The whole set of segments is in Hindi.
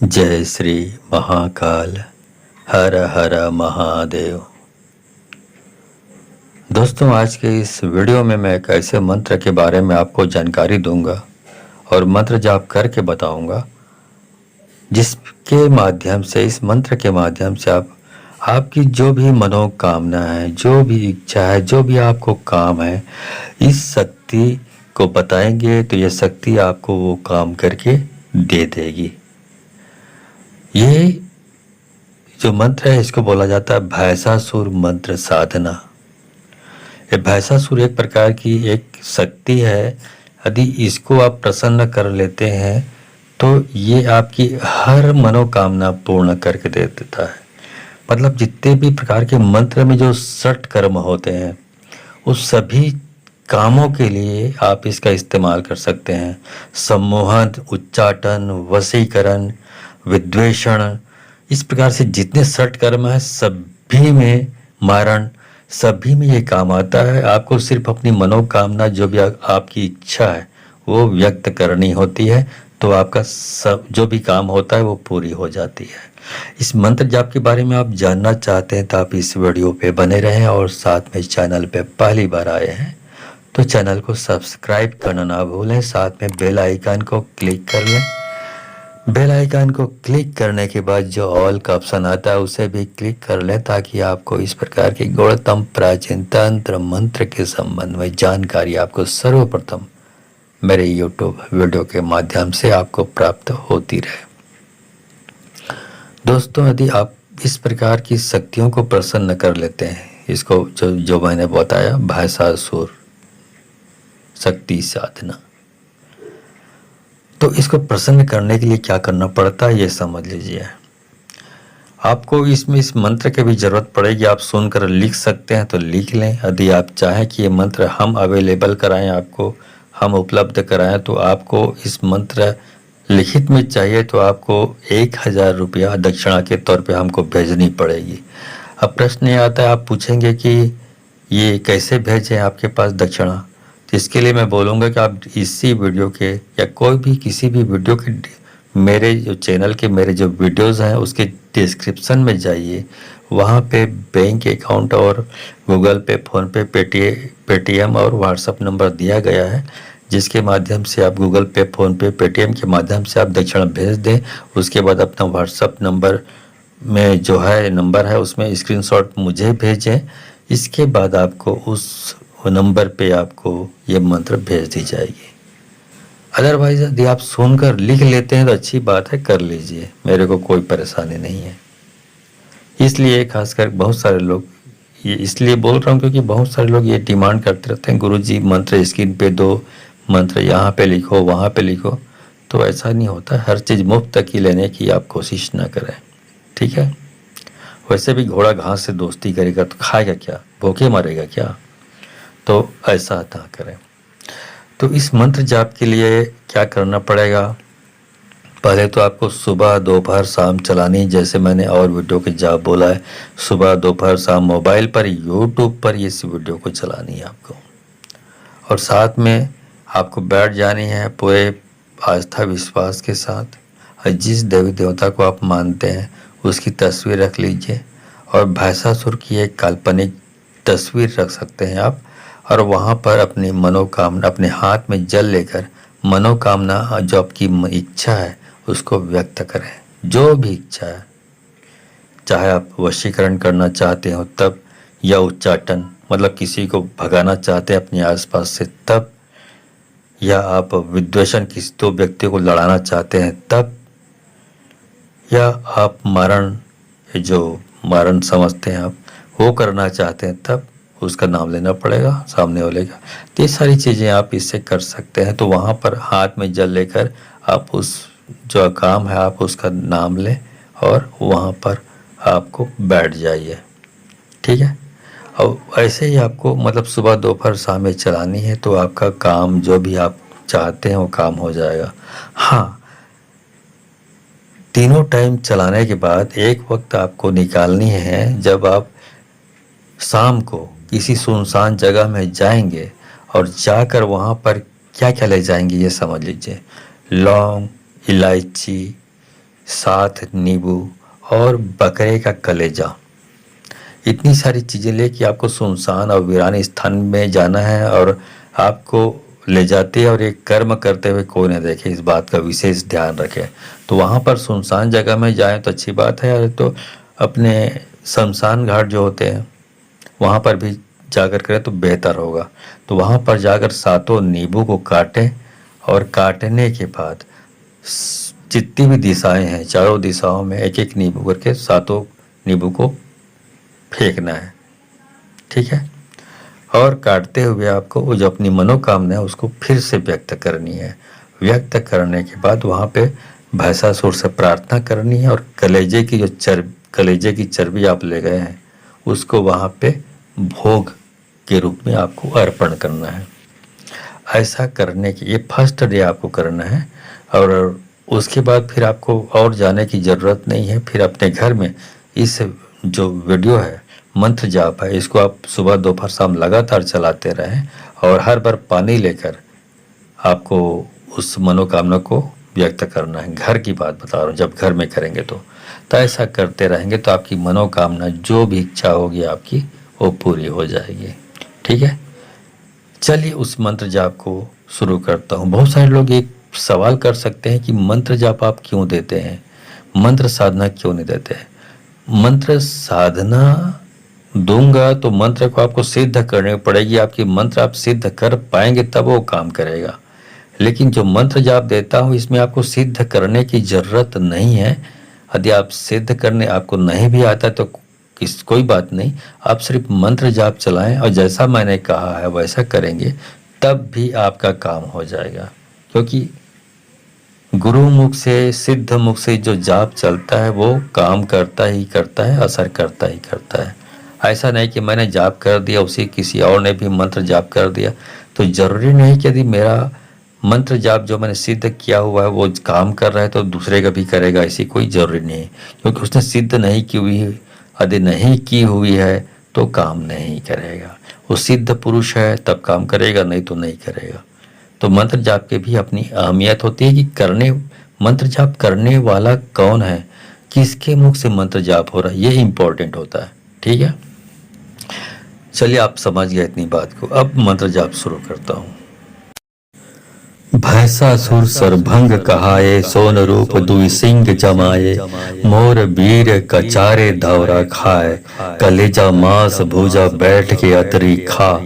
जय श्री महाकाल। हर हर महादेव। दोस्तों, आज के इस वीडियो में मैं एक ऐसे मंत्र के बारे में आपको जानकारी दूंगा और मंत्र जाप करके बताऊंगा, जिसके माध्यम से, इस मंत्र के माध्यम से आप आपकी जो भी मनोकामना है, जो भी इच्छा है, जो भी आपको काम है, इस शक्ति को बताएंगे तो यह शक्ति आपको वो काम करके दे देगी। ये जो मंत्र है इसको बोला जाता है भैंसासुर मंत्र साधना। ये भैंसासुर एक प्रकार की एक शक्ति है। यदि इसको आप प्रसन्न कर लेते हैं तो ये आपकी हर मनोकामना पूर्ण करके दे देता है। मतलब जितने भी प्रकार के मंत्र में जो षट कर्म होते हैं उस सभी कामों के लिए आप इसका इस्तेमाल कर सकते हैं। सम्मोहन, उच्चाटन, वशीकरण, विद्वेषण, इस प्रकार से जितने षट कर्म है सभी में, मारण, सभी में ये काम आता है। आपको सिर्फ अपनी मनोकामना, जो भी आपकी इच्छा है वो व्यक्त करनी होती है, तो आपका सब जो भी काम होता है वो पूरी हो जाती है। इस मंत्र जाप के बारे में आप जानना चाहते हैं तो आप इस वीडियो पे बने रहें, और साथ में चैनल पे पहली बार आए हैं तो चैनल को सब्सक्राइब करना ना भूलें। साथ में बेल आइकन को क्लिक कर लें। बेल आइकन को क्लिक करने के बाद जो ऑल का ऑप्शन आता है उसे भी क्लिक कर लें, ताकि आपको इस प्रकार की गौड़तम प्राचीन तंत्र मंत्र के संबंध में जानकारी आपको सर्वप्रथम मेरे यूट्यूब वीडियो के माध्यम से आपको प्राप्त होती रहे। दोस्तों, यदि आप इस प्रकार की शक्तियों को प्रसन्न कर लेते हैं, इसको जो मैंने बताया भैंसासुर शक्ति साधना, तो इसको प्रसन्न करने के लिए क्या करना पड़ता है ये समझ लीजिए। आपको इसमें इस मंत्र की भी जरूरत पड़ेगी। आप सुनकर लिख सकते हैं तो लिख लें। यदि आप चाहें कि ये मंत्र हम अवेलेबल कराएं, आपको हम उपलब्ध कराएं, तो आपको इस मंत्र लिखित में चाहिए तो आपको 1000 रुपया दक्षिणा के तौर पे हमको भेजनी पड़ेगी। अब प्रश्न ये आता है, आप पूछेंगे कि ये कैसे भेजें आपके पास दक्षिणा। तो इसके लिए मैं बोलूँगा कि आप इसी वीडियो के या कोई भी किसी भी वीडियो के, मेरे जो चैनल के मेरे जो वीडियोस हैं उसके डिस्क्रिप्शन में जाइए। वहाँ पे बैंक अकाउंट और गूगल पे, फ़ोन पे, पेटीएम और व्हाट्सअप नंबर दिया गया है, जिसके माध्यम से आप गूगल पे, फ़ोन पे, पेटीएम के माध्यम से आप दक्षिणा भेज दें। उसके बाद अपना व्हाट्सअप नंबर में जो है नंबर है उसमें स्क्रीनशॉट मुझे भेजें। इसके बाद आपको उस नंबर पे आपको ये मंत्र भेज दी जाएगी। अदरवाइज यदि आप सुनकर लिख लेते हैं तो अच्छी बात है, कर लीजिए, मेरे को कोई परेशानी नहीं है। इसलिए खासकर बहुत सारे लोग, ये इसलिए बोल रहा हूँ क्योंकि बहुत सारे लोग ये डिमांड करते रहते हैं, गुरुजी मंत्र स्क्रीन पे दो, मंत्र यहाँ पे लिखो, वहाँ पे लिखो। तो ऐसा नहीं होता। हर चीज़ मुफ्त की लेने की आप कोशिश ना करें, ठीक है। वैसे भी घोड़ा घास से दोस्ती करेगा तो खाएगा क्या, भूखे मरेगा क्या। तो ऐसा ना करें। तो इस मंत्र जाप के लिए क्या करना पड़ेगा, पहले तो आपको सुबह, दोपहर, शाम चलानी, जैसे मैंने और वीडियो के जाप बोला है, सुबह, दोपहर, शाम मोबाइल पर, यूट्यूब पर इस वीडियो को चलानी है आपको। और साथ में आपको बैठ जानी है पूरे आस्था विश्वास के साथ, और जिस देवी देवता को आप मानते हैं उसकी तस्वीर रख लीजिए, और भैंसासुर की एक काल्पनिक तस्वीर रख सकते हैं आप। और वहाँ पर अपनी मनोकामना, अपने हाथ में जल लेकर मनोकामना, जो आपकी इच्छा है उसको व्यक्त करें। जो भी इच्छा है, चाहे आप वशीकरण करना चाहते हो तब, या उच्चाटन मतलब किसी को भगाना चाहते हैं अपने आसपास से तब, या आप विद्वेषण, किसी दो व्यक्ति को लड़ाना चाहते हैं तब, या आप मारण, जो मारण समझते हैं आप, वो करना चाहते हैं तब, उसका नाम लेना पड़ेगा सामने वाले का। तो ये सारी चीज़ें आप इससे कर सकते हैं। तो वहाँ पर हाथ में जल लेकर आप उस जो काम है आप उसका नाम लें और वहाँ पर आपको बैठ जाइए, ठीक है। और ऐसे ही आपको मतलब सुबह, दोपहर, शाम में चलानी है, तो आपका काम जो भी आप चाहते हैं वो काम हो जाएगा। हाँ, तीनों टाइम चलाने के बाद एक वक्त आपको निकालनी है, जब आप शाम को किसी सुनसान जगह में जाएंगे, और जाकर वहाँ पर क्या क्या ले जाएंगे ये समझ लीजिए। लौंग, इलायची, साथ नींबू और बकरे का कलेजा, इतनी सारी चीज़ें लेके आपको सुनसान और वीरान स्थान में जाना है और आपको ले जाते हैं और एक कर्म करते हुए कोई न देखे, इस बात का विशेष ध्यान रखें। तो वहाँ पर सुनसान जगह में जाएं तो अच्छी बात है, तो अपने शमशान घाट जो होते हैं वहाँ पर भी जाकर करें तो बेहतर होगा। तो वहाँ पर जाकर सातों नींबू को काटें और काटने के बाद जितनी भी दिशाएं हैं चारों दिशाओं में एक एक नींबू करके सातों नींबू को फेंकना है, ठीक है। और काटते हुए आपको वो जो अपनी मनोकामना है उसको फिर से व्यक्त करनी है। व्यक्त करने के बाद वहाँ पे भैंसासुर से प्रार्थना करनी है और कलेजे की चर्बी आप ले गए हैं उसको वहाँ पे भोग के रूप में आपको अर्पण करना है। ऐसा करने के ये फर्स्ट डे आपको करना है और उसके बाद फिर आपको और जाने की ज़रूरत नहीं है। फिर अपने घर में इस जो वीडियो है मंत्र जाप है इसको आप सुबह दोपहर शाम लगातार चलाते रहें और हर बार पानी लेकर आपको उस मनोकामना को व्यक्त करना है। घर की बात बता रहा हूँ, जब घर में करेंगे तो ऐसा करते रहेंगे तो आपकी मनोकामना जो भी इच्छा होगी आपकी वो पूरी हो जाएगी, ठीक है। चलिए उस मंत्र जाप को शुरू करता हूँ। बहुत सारे लोग एक सवाल कर सकते हैं कि मंत्र जाप आप क्यों देते हैं, मंत्र साधना क्यों नहीं देते हैं। मंत्र साधना दूंगा तो मंत्र को आपको सिद्ध करनी पड़ेगी, आपकी मंत्र आप सिद्ध कर पाएंगे तब वो काम करेगा। लेकिन जो मंत्र जाप देता हूँ इसमें आपको सिद्ध करने की ज़रूरत नहीं है। यदि आप सिद्ध करने आपको नहीं भी आता तो कोई बात नहीं, आप सिर्फ मंत्र जाप चलाएं और जैसा मैंने कहा है वैसा करेंगे तब भी आपका काम हो जाएगा। क्योंकि गुरु मुख से सिद्ध मुख से जो जाप चलता है वो काम करता ही करता है, असर करता ही करता है। ऐसा नहीं कि मैंने जाप कर दिया उसी किसी और ने भी मंत्र जाप कर दिया तो ज़रूरी नहीं कि यदि मेरा मंत्र जाप जो मैंने सिद्ध किया हुआ है वो काम कर रहा है तो दूसरे का भी करेगा, ऐसी कोई ज़रूरी नहीं। क्योंकि उसने सिद्ध नहीं की हुई, यदि नहीं की हुई है तो काम नहीं करेगा। वो सिद्ध पुरुष है तब काम करेगा, नहीं तो नहीं करेगा। तो मंत्र जाप के भी अपनी अहमियत होती है कि मंत्र जाप करने वाला कौन है, किसके मुख से मंत्र जाप हो रहा है, ये इंपॉर्टेंट होता है, ठीक है। चलिए आप समझ गए इतनी बात को। अब मंत्र जाप शुरू करता हूँ। भैंसासुर सरभंग कहाए, सोन रूप दुई सिंह जमाए, मोर वीर कचारे धौरा खाए, कलेजा मांस भुजा बैठ के अतरी खा,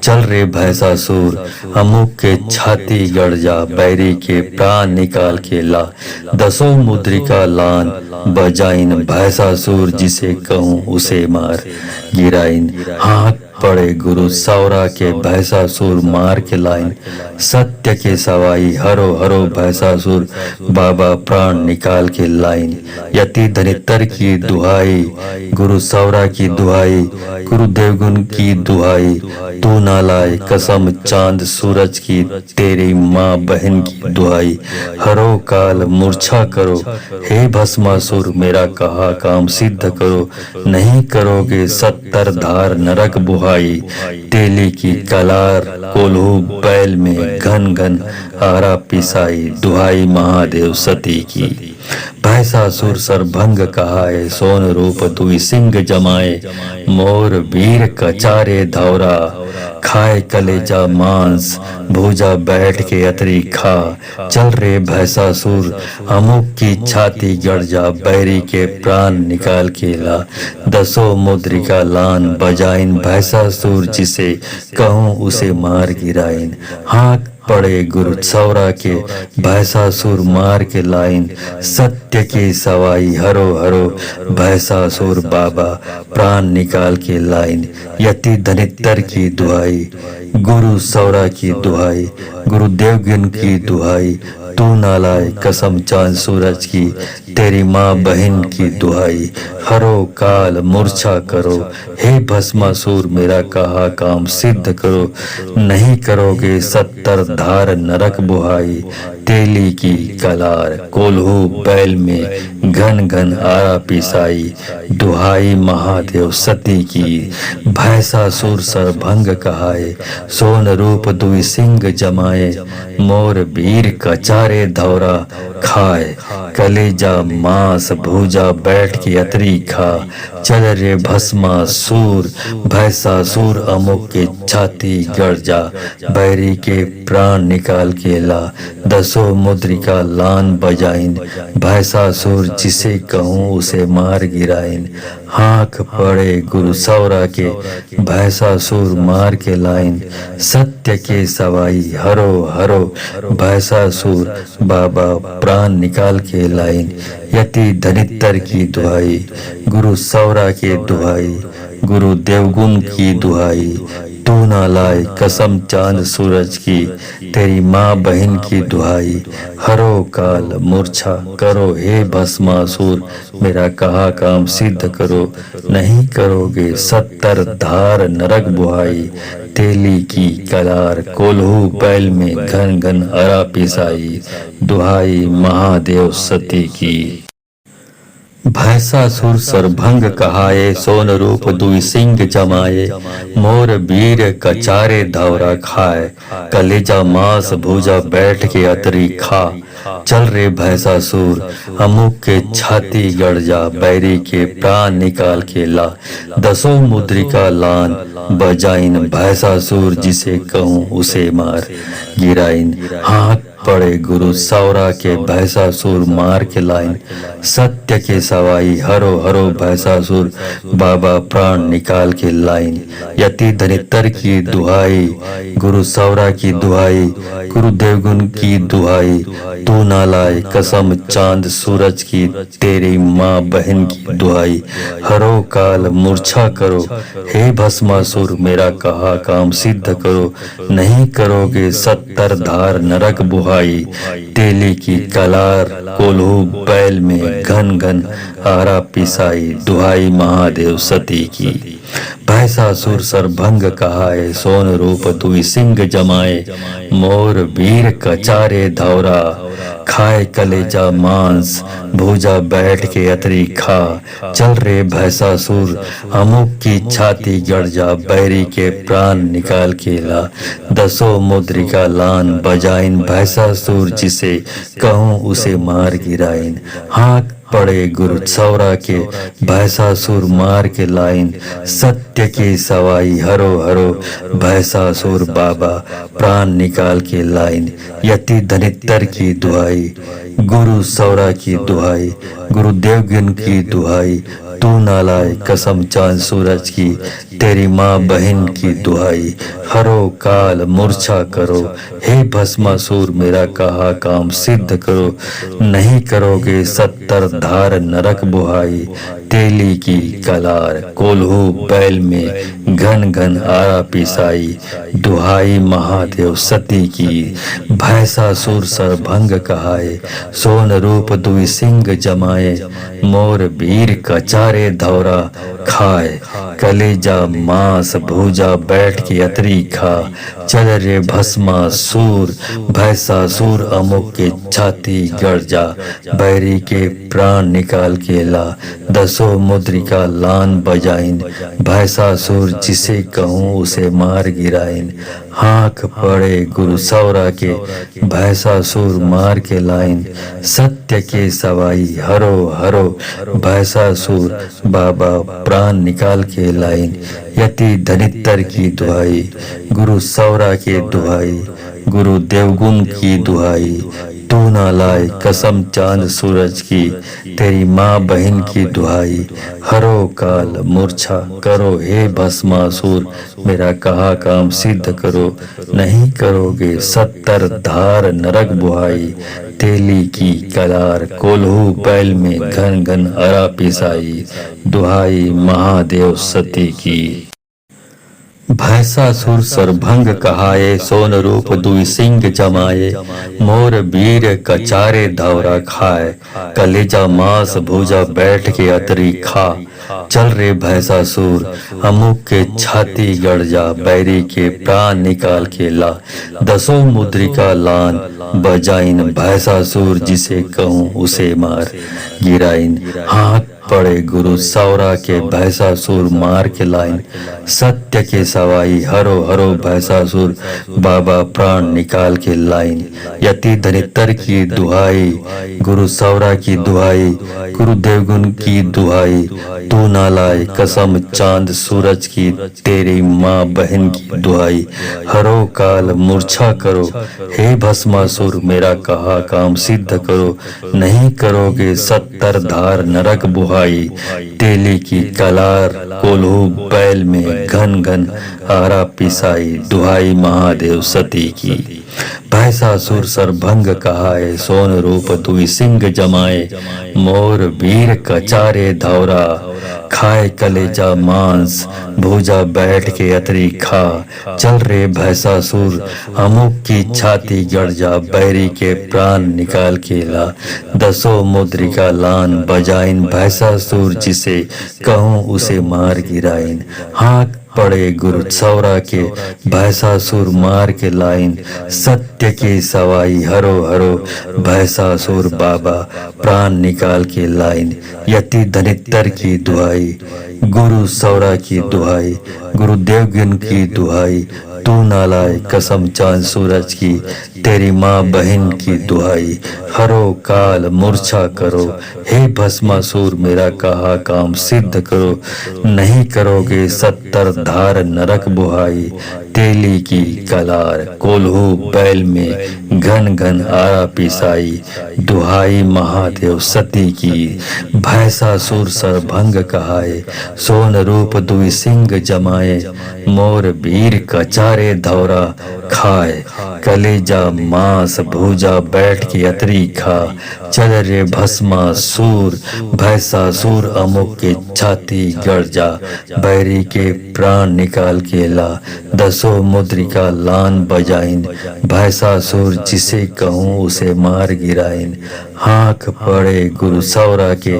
चल रे भैंसासुर अमुक के छाती गड़ जा, बैरी के प्राण निकाल के ला, दसों मुद्रिका लान बजाइन, भैंसासुर जिसे कहूँ उसे मार गिराइन, हाथ पड़े गुरु सौरा के भैंसासुर मार के लाइन, सत्य के सवाई हरो हरो भैंसासुर बाबा प्राण निकाल के लाइन, यति धनितर की दुहाई गुरु सौरा की दुहाई, गुरु देवगुण की दुहाई तू ना लाए, कसम चांद सूरज की तेरी माँ बहन की दुहाई, हरो काल मूर्छा करो हे भस्मासुर मेरा कहा काम सिद्ध करो, नहीं करोगे 70 धार नरक बुहाई, तेली की कलार कोल्हू बैल में घन घन आरा पिसाई, दुहाई महादेव सती की। भैंसासुर सरभंग कहाए, सोन रूप दुई सिंह जमाए, मोर वीर कचारे धौरा खाए, कलेजा मांस भुजा बैठ के अतरी खा, चल रे भैंसासुर अमुक की छाती गड़ जा, बैरी के प्राण निकाल के ला, दसों मुद्रिका लान बजाइन, भैंसासुर जिसे कहूँ उसे मार गिराइन, हाथ पड़े गुरु सौरा के भैंसासुर मार के लाइन, सत्य की सवाई हरो हरो भैंसासुर बाबा प्राण निकाल के लाइन, यति धनितर की दुहाई गुरु सौरा की दुहाई, गुरु देवगन की दुहाई तू ना लाए, कसम चांद सूरज की तेरी माँ बहन की दुहाई, हरो काल मूर्छा करो हे भस्मासुर मेरा कहा काम सिद्ध करो, नहीं करोगे 70 धार नरक बुहाई, तेली की कलार कोल्हू बैल में घन घन आरा पिसाई, दुहाई महादेव सती की। भैंसासुर सरभंग कहाए, सोन रूप दुई सिंह जमाए, मोर वीर कचारे धौरा खाए, कलेजा मांस भूजा बैठ के अतरी खा, चल रे भस्मासुर भैसासुर अमुक के छाती गड़ जा, बैरी के प्राण निकाल के ला, दसों मुद्रिका लान बजाइन, भैसासुर जिसे कहूँ उसे मार गिराइन, हाँक पड़े गुरु सौरा के भैसासुर मार के लाइन, सत्य के सवाई हरो हरो भैसासुर बाबा प्राण निकाल के लाइन, यति धनित्तर की दुहाई, गुरु सौरा के दुहाई, गुरु देवगुण की दुहाई, तू ना लाए कसम चांद सूरज की, तेरी माँ बहन की दुहाई, हरो काल मूर्छा करो हे भस्मासुर, मेरा कहा काम सिद्ध करो, नहीं करोगे 70 धार नरक बुहाई, तेली की कलार कोल्हू बैल में घन घन अरा पिसाई, दुहाई महादेव सती की। भैसासुर सरभंग कहाए, सोन रूप दुई सिंह जमाए, मोर वीर कचारे धौरा खाए, कलेजा मांस भूजा बैठ के अतरी खा, चल रे भैसासुर अमुक के छाती गड़ जा, बैरी के प्राण निकाल के ला, दसों मुद्रिका लान बजाइन, भैसासुर जिसे कहूँ उसे मार गिराइन, हाथ पड़े गुरु सौरा के भैसासुर मार के लाइन, सत्य के सवाई हरो हरो भैसासुर बाबा प्राण निकाल के लाइन, यति धनित्तर की दुहाई, गुरु सौरा की दुहाई, गुरु देवगुण की दुहाई, तू ना लाए कसम चांद सूरज की, तेरी माँ बहन की दुहाई, हरो काल मूर्छा करो हे भस्मासुर, मेरा कहा काम सिद्ध करो, नहीं करोगे 70 धार नरक बुहाई, तेली की कलार कोल्हू बैल में घन घन आरा पिसाई, दुहाई महादेव सती की। भैसासुर सरभंग कहाए, सोन रूप दुई सिंह जमाए, मोर वीर कचारे धौरा खाए, कलेजा मांस भूजा बैठ के अतरी खा, चल रे भैसासुर अमुक की छाती गड़ जा, बैरी के प्राण निकाल के ला, दसों मुद्रिका लान बजाइन, भैसासुर जिसे कहूँ उसे मार गिराइन, हाँक पड़े गुरु सौरा के भैसासुर मार के लाइन, सत्य की सवाई हरो हरो भैसासुर बाबा प्राण निकाल के लाइन, यति धनित्तर की दुहाई, गुरु सौरा की दुहाई, गुरु देवगुण की दुहाई, तू ना लाए कसम चांद सूरज की, तेरी माँ बहन की दुहाई, हरो काल मूर्छा करो हे भस्मासुर, मेरा कहा काम सिद्ध करो, नहीं करोगे 70 धार नरक बुहाई, तेली की कलार कोल्हू बैल में घन घन आरा पिसाई, दुहाई महादेव सती की। भैसासुर सरभंग कहाए, सोन रूप दुई सिंह जमाए, मोर वीर कचारे धौरा खाए, कलेजा मांस भूजा बैठ के अतरी खा, चल रे भस्मासुर भैसासुर अमुक के छाती गड़ जा, बैरी के प्राण निकाल के ला, दसों मुद्रिका लान बजाइन, भैसासुर जिसे कहूँ उसे मार गिराइन, हाँक पड़े गुरु सौरा के भैसासुर मार के लाइन, सत्य के सवाई हरो हरो भैसासुर बाबा प्राण निकाल के लाइन, यति धनित्तर की दुहाई, गुरु सौरा के दुहाई, गुरु देवगुण की दुहाई, तू ना लाए कसम चांद सूरज की, तेरी माँ बहन की दुहाई, हरो काल मूर्छा करो हे भस्मासुर, मेरा कहा काम सिद्ध करो, नहीं करोगे 70 धार नरक बुहाई, तेली की कलार कोल्हू बैल में घन घन अरा पिसाई, दुहाई महादेव सती की। भैसासुर सरभंग कहाए, सोन रूप दुई सिंह जमाए, मोर वीर कचारे धौरा खाए, कलेजा मांस भूजा बैठ के अतरी खा, चल रे भैसासुर अमुक के छाती गड़ जा, बैरी के प्राण निकाल के ला, दसों मुद्रिका लान बजाइन, भैसासुर जिसे कहूँ उसे मार गिराइन, हाथ पड़े गुरु सौरा के भैंसासुर मार के लाइन, सत्य के सवाई हरो हरो भैंसासुर बाबा प्राण निकाल के लाइन। यति धनितर की दुहाई, गुरु सौरा की दुहाई, गुरु देवगुण की दुहाई, तू ना लाए कसम चांद सूरज की, तेरी माँ बहन की दुहाई। हरो काल मूर्छा करो, हे भस्मासुर मेरा कहा काम सिद्ध करो, नहीं करोगे 70 धार नरक बुहाई। तेली की कलार कोल्हू बैल में घन घन आरा पिसाई, दुहाई महादेव सती की। भैंसासुर सरभंग कहाए, सोन रूप दुई सिंह जमाए, मोर वीर कचारे धौरा, खाए कलेजा मांस भूजा बैठ के अतरी खा। चल रे भैंसासुर अमुक की छाती गड़ जा, बैरी के प्राण निकाल के ला। 10 मुद्रिका लान बजाइन, भैंसासुर जिसे कहूँ उसे मार गिराइन। हाँक पड़े गुरु सौरा के भैंसासुर मार के लाइन, सत्य के सवाई हरो हरो भैंसासुर बाबा प्राण निकाल के लाइन। यति धनितर की दुहाई, गुरु सौरा की दुहाई, गुरु देवगुण की दुहाई, तू ना लाए कसम चांद सूरज की, तेरी माँ बहन की दुहाई। हरो काल मूर्छा करो, हे भस्मासुर मेरा कहा काम सिद्ध करो, नहीं करोगे 70 धार नरक बुहाई। तेली की कलार कोल्हू बैल में घन घन आरा पिसाई, दुहाई महादेव सती की। भैंसासुर सरभंग कहाए, सोन रूप दुई सिंह जमाए, मोर वीर कचारे धौरा, खाए कलेजा मांस भूजा बैठ के अतरी खा। चल रे भस्मासुर भैंसासुर अमुक के छाती गड़ जा, बैरी के प्राण निकाल के ला। 10 मुद्रिका लान बजाइन, भैंसासुर जिसे कहूँ उसे मार गिराइन। हाँक पड़े गुरु सौरा के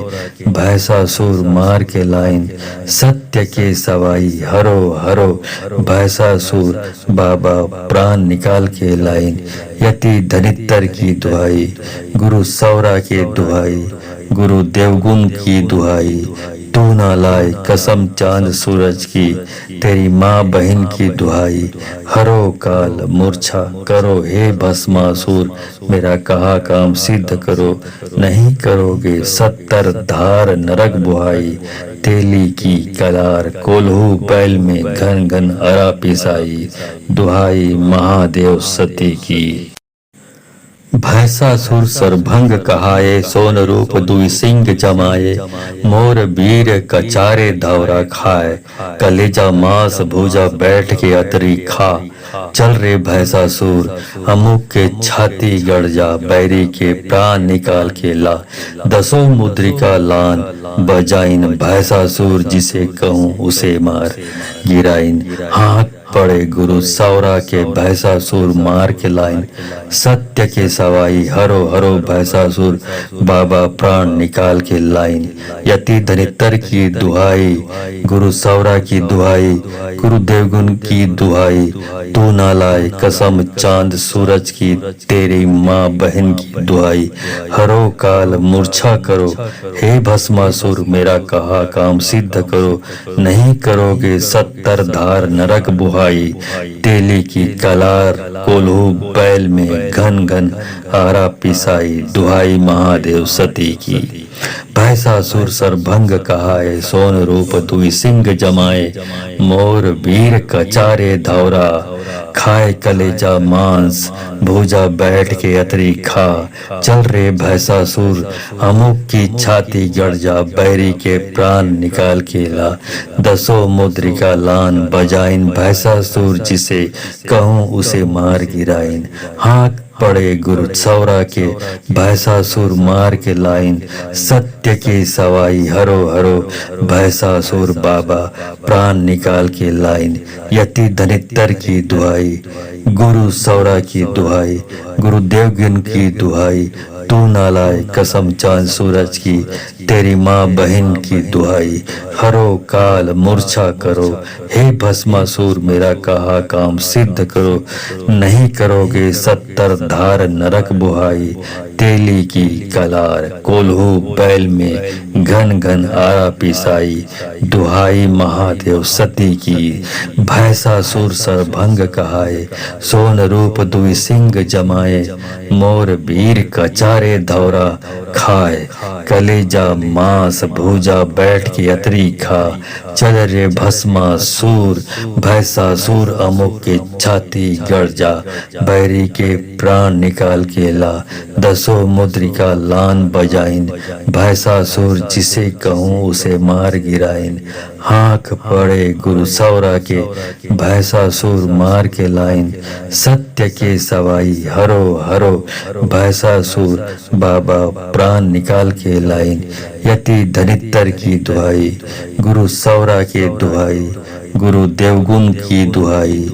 भैंसासुर मार के लाइन, सत्य के सवाई हरो हरो भैंसासुर बाबा प्राण निकाल के लाइन। यति धनितर की दुहाई, गुरु सौरा के दुहाई, गुरु देवगुण की दुहाई, तू ना लाए कसम चांद सूरज की, तेरी माँ बहन की दुहाई। हरो काल मूर्छा करो, हे भस्मासुर मेरा कहा काम सिद्ध करो, नहीं करोगे 70 धार नरक बुहाई। तेली की कलार कोल्हू बैल में घन घन अरा पिसाई, दुहाई महादेव सती की। भैंसासुर सरभंग कहाए, सोन रूप दुई सिंह जमाए, मोर वीर कचारे धौरा खाए, कलेजा मांस भूजा बैठ के अतरी खा। चल रे भैंसासुर अमुक के छाती गड़ जा, बैरी के प्राण निकाल के ला। 10 मुद्रिका लान बजाइन, भैंसासुर जिसे कहूँ उसे मार गिराइन। हाँक पड़े गुरु सौरा के भैंसासुर मार के लाइन, सत्य के सवाई हरो हरो भैंसासुर बाबा प्राण निकाल के लाइन। यति धनितर की दुहाई, गुरु सौरा की दुहाई, गुरु देवगुण की दुहाई, तू ना लाए कसम चांद सूरज की, तेरी माँ बहन की दुहाई। हरो काल मूर्छा करो, हे भस्मासुर मेरा कहा काम सिद्ध करो, नहीं करोगे 70 धार नरक बुहाई। तेली की कलार कोल्हू बैल में घन घन आरा पिसाई, दुहाई महादेव सती की। भैंसासुर सरभंग कहाए, सोन रूप दुई सिंह जमाए, मोर वीर कचारे धौरा, खाए कलेजा मांस भूजा बैठ के अतरी खा। चल रे भैंसासुर अमुक की छाती गड़ जा, बैरी के प्राण निकाल के ला। 10 मुद्रिका लान बजाइन, भैंसासुर जिसे कहूँ उसे मार गिराइन। हाँक पड़े गुरु सौरा के भैंसासुर मार के लाइन, सत्य के सवाई हरो हरो भैंसासुर बाबा प्राण निकाल के लाइन। यति धनितर की दुहाई, गुरु सौरा की दुहाई, गुरु देवगुण की दुहाई, तू ना लाए कसम चांद सूरज की, तेरी माँ बहन की दुहाई, हरो काल मूर्छा करो, हे भस्मासुर मेरा कहा काम सिद्ध करो, नहीं करोगे 70 धार नरक बुहाई, तेली की कलार कोल्हू बैल में घन घन आरा पिसाई, दुहाई महादेव सती की, भैंसासुर सरभंग कहाए, सोन रूप दुई सिंह जमाए, मोर वीर कचारे धौरा खाए, कलेजा मांस भूजा बैठ के अतरी खा, चल रे भस्मासुर भैंसासुर अमुक के छाती गड़ जा, बैरी के प्राण निकाल के ला, दसों मुद्रिका लान बजाइन, भैंसासुर जिसे कहूँ उसे मार गिराइन, हाँक पड़े गुरु सौरा के भैंसासुर मार के लाइन, सत्य के सवाई हरो हरो भैंसासुर बाबा प्राण निकाल के लाइन, यति धनित्तर की दुहाई, गुरु सौरा के दुहाई, गुरु देवगुण की दुहाई,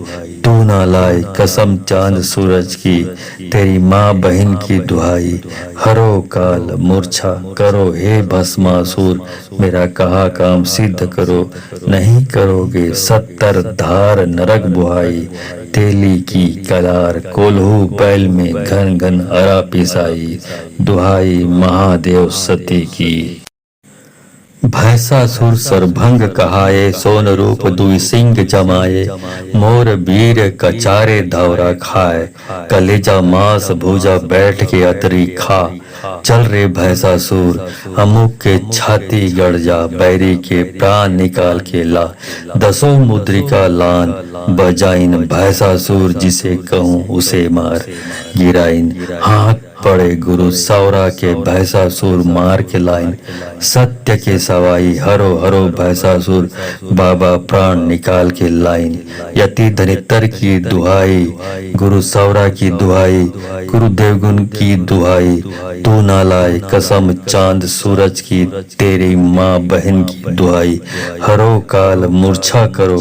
तू ना लाए कसम चांद सूरज की, तेरी माँ बहन की दुहाई, हरो काल मूर्छा करो, हे भस्मासुर मेरा कहा काम सिद्ध करो, नहीं करोगे 70 धार नरक बुहाई, तेली की कलार कोल्हू बैल में घन घन अरा पिसाई, दुहाई महादेव सती की। भैंसासुर सरभंग कहाए, सोन रूप दुई सिंह जमाए, मोर वीर कचारे धौरा खाए, कलेजा मांस भूजा बैठ के अतरी खा, चल रे भैंसासुर अमुक के छाती गड़ जा, बैरी के प्राण निकाल के ला, दसों मुद्रिका लान बजाइन, भैंसासुर जिसे कहूँ उसे मार गिराइन, हाथ पड़े गुरु सौरा के भैंसासुर मार के लाइन, सत्य के सवाई हरो हरो भैंसासुर बाबा प्राण निकाल के लाइन, यति धनित्तर की दुहाई, गुरु सौरा की दुहाई, गुरु देवगुण की दुहाई, तू ना लाए कसम चांद सूरज की, तेरी माँ बहन की दुहाई, हरो काल मूर्छा करो,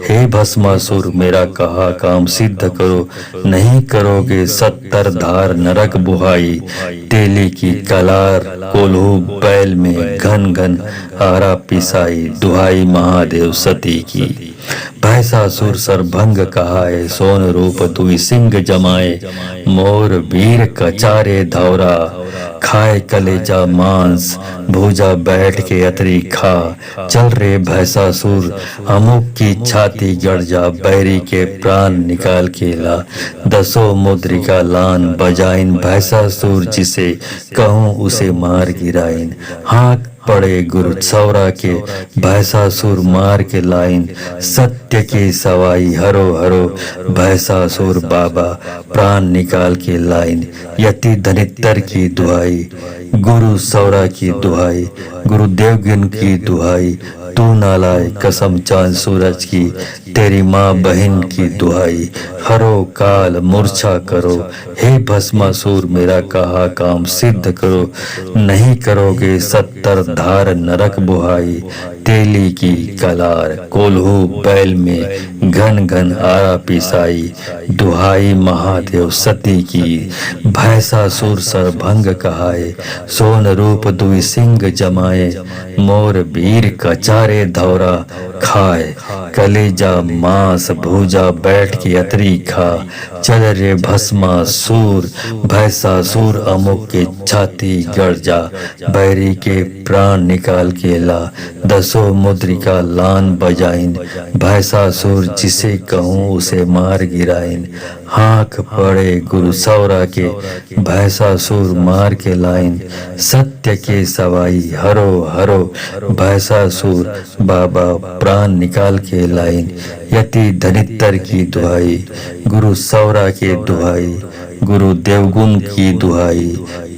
हे भस्मासुर मेरा कहा काम सिद्ध करो, नहीं करोगे 70 धार नरक बुहाई, तेली की कलार कोल्हू बैल में घन घन आरा पिसाई, दुहाई महादेव सती की। भैंसासुर सरभंग कहाए, सोन रूप दुई सिंह जमाए, मोर वीर कचारे धौरा खाए, कलेजा मांस भूजा बैठ के अतरी खा, चल रे भैंसासुर अमुक की छाती गड़ जा, बैरी के प्राण निकाल के ला, दसों मुद्रिका लान बजाइन, भैंसासुर जिसे कहूँ उसे मार गिराइन, हाँक पड़े गुरु सौरा के भैंसासुर मार के लाइन, सत्य के सवाई हरो हरो भैंसासुर बाबा प्राण निकाल के लाइन, यति धनित्तर की दुहाई, गुरु सौरा की दुहाई, गुरु देवगुण की दुहाई, तू ना लाए कसम चांद सूरज की, तेरी माँ बहन की दुहाई, हरो काल मूर्छा करो, हे भस्मासुर मेरा कहा काम सिद्ध करो, नहीं करोगे 70 धार नरक बुहाई, तेली की कलार कोल्हू बैल में घन घन आरा पिसाई, दुहाई महादेव सती की। भैंसासुर सरभंग कहाए, सोन रूप दुई सिंह जमाए, मोर वीर कचारे धौरा खाए, कलेजा मांस भूजा बैठ के अतरी खा, चल रे भस्मासुर भैंसासुर अमुक के छाती गड़ जा, बैरी के प्राण निकाल के ला, दसों मुद्रिका लान बजाइन, भैंसासुर जिसे कहूँ उसे मार गिराइन, हाँक पड़े गुरु सौरा के भैंसासुर मार के लाइन, सत्य के सवाई हरो हरो भैंसासुर बाबा प्राण निकाल के लाइन, यति धनित्तर की दुहाई, गुरु सौरा के दुहाई, गुरु देवगुण की दुहाई,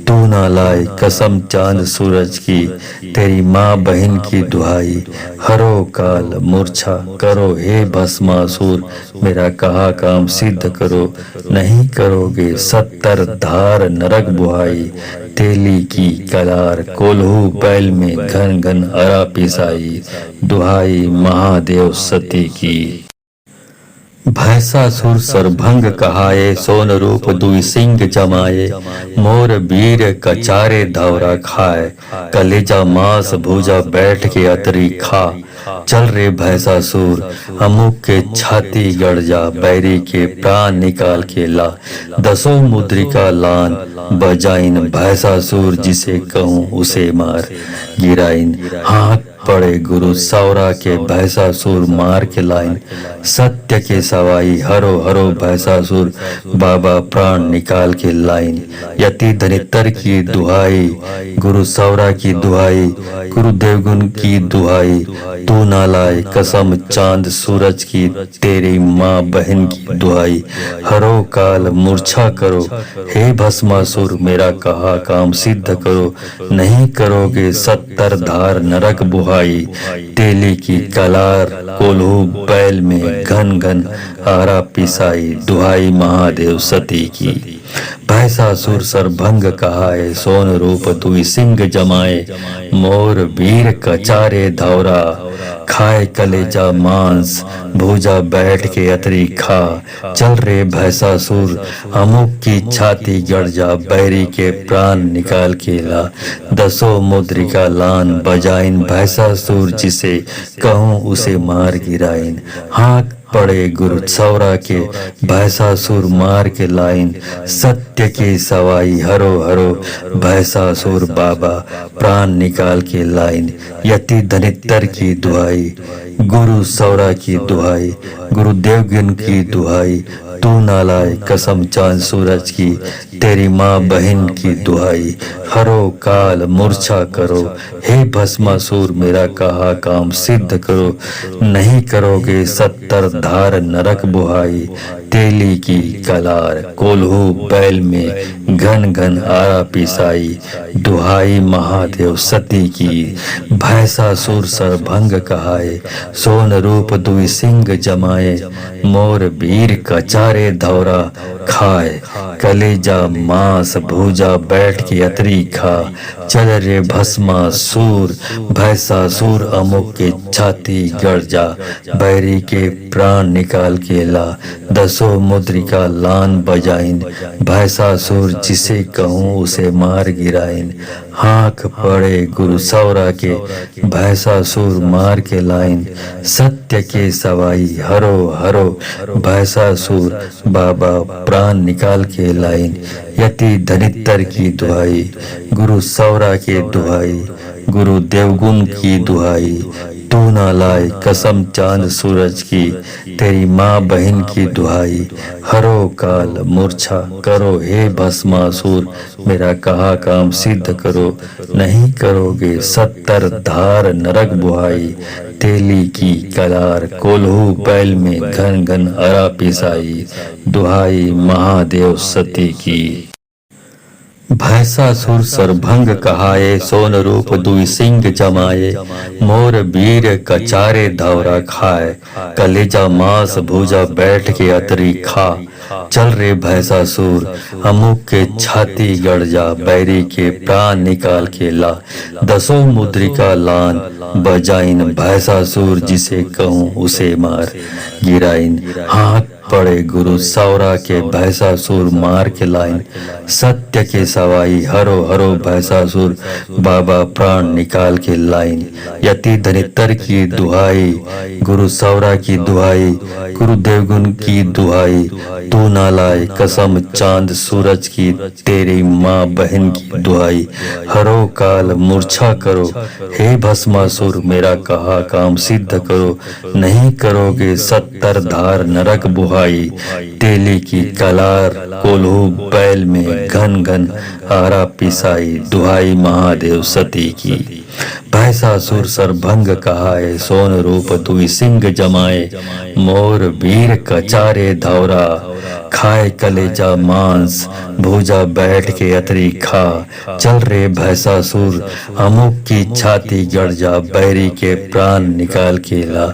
तू ना लाए कसम चांद सूरज की, तेरी माँ बहन की दुहाई, हरो काल मूर्छा करो, हे भस्मासुर मेरा कहा काम सिद्ध करो, नहीं करोगे 70 धार नरक बुहाई, तेली की कलार कोल्हू बैल में घन घन अरा पिसाई, दुहाई महादेव सती की। भैसासुर सरभंग कहाए, सोन रूप दुई सिंह जमाए। मोर वीर कचारे धौरा खाए, कलेजा मांस भुजा बैठ के अतरी खा। चल रे भैसासुर अमुक के छाती गड़ जा, बैरी के प्राण निकाल के ला। दसों मुद्रिका लान बजाइन, भैसासुर जिसे कहूँ उसे मार गिराइन। हाथ पड़े गुरु सौरा के, भैसासुर मार के लाइन। सत्य के सवाई हरो हरो, भैसासुर बाबा प्राण निकाल के लाइन। यति धनितर की दुहाई, गुरु सौरा की दुहाई, गुरु देवगुण की दुहाई। तू ना लाए कसम चांद सूरज की, तेरी माँ बहन की दुहाई। हरो काल मूर्छा करो, हे भस्मासुर मेरा कहा काम सिद्ध करो। नहीं करोगे 70 धार नरक बुहाई। तेली की कलार कोल्हू बैल में घन घन आरा पिसाई। दुहाई महादेव सती की। भैसासुर सरभंग कहाए, सोन रूप दुई सिंह जमाए। मोर वीर कचारे धौरा खाए, कलेजा मांस भुजा बैठ के अतरी खा। चल रे भैसासुर अमुक की छाती गड़ जा, बैरी के प्राण निकाल के ला। दसों मुद्रिका लान बजाइन, भैसासुर जिसे कहूँ उसे मार गिराइन। हाँक पड़े गुरु सौरा के, भैसासुर मार के लाइन। सत्य की सवाई हरो हरो, भैसासुर बाबा प्राण निकाल के लाइन। यति धनितर की दुहाई, गुरु सौरा की दुहाई, गुरु देवगन की दुहाई। तू ना लाए कसम चांद सूरज की, तेरी माँ बहन की दुहाई। हरो काल मूर्छा करो, हे भस्मासुर मेरा कहा काम सिद्ध करो। नहीं करोगे 70 धार नरक बुहाई। तेली की कलार कोल्हू बैल में घन घन आरा पिसाई। दुहाई महादेव सती की। भैसासुर सरभंग कहाए, सोन रूप दुई सिंह जमाए। मोर वीर कचारे धौरा खाए, कलेजा मांस भुजा बैठ के अतरी खा। चल रे भस्मासुर भैसासुर अमुक के छाती गड़ जा, बैरी के प्राण निकाल के ला। दसों मुद्रिका लान बजाइन, भैसासुर जिसे कहूँ उसे मार गिराइन। हाँक पड़े गुरु सौरा के, भैसासुर मार के लाइन। सत्य के सवाई हरो हरो, भैसासुर बाबा प्राण निकाल के लाइन। यति धनितर की दुहाई, गुरु सौरा के दुहाई, गुरु देवगुण की दुहाई। तू ना लाए कसम चांद सूरज की, तेरी माँ बहन की दुहाई। हरो काल मूर्छा करो, हे भस्मासुर मेरा कहा काम सिद्ध करो। नहीं करोगे 70 धार नरक बुहाई। तेली की कलार कोल्हू बैल में घन घन अरा पिसाई। दुहाई महादेव सती की। भैसासुर सरभंग कहाए, सोन रूप दुई सिंह जमाए। मोर वीर कचारे धौरा खाए, कलेजा मांस भुजा बैठ के अतरी खा। चल रे भैसासुर अमुक के छाती गड़ जा, बैरी के प्राण निकाल के ला। दसों मुद्रिका लान बजाइन, भैसासुर जिसे कहूँ उसे मार गिराइन। हाथ पड़े गुरु सौरा के, भैसासुर मार के लाइन। सत्य के सवाई हरो हरो, भैसासुर बाबा प्राण निकाल के लाइन। यति धनितर की दुहाई, गुरु सौरा की दुहाई, गुरु देवगुण की दुहाई। तू ना लाए कसम चांद सूरज की, तेरी माँ बहन की दुहाई। हरो काल मूर्छा करो, हे भस्मासुर मेरा कहा काम सिद्ध करो। नहीं करोगे 70 धार नरक बुहाई। तेली की कलार कोल्हू बैल में घन घन आरा पिसाई। दुहाई महादेव सती की। भैसासुर सरभंग कहाए, सोन रूप दुई सिंह जमाए। मोर वीर कचारे धौरा खाए, कलेजा मांस भुजा बैठ के अतरी खा। चल रे भैसासुर अमुक की छाती गड़ जा, बैरी के प्राण निकाल के ला।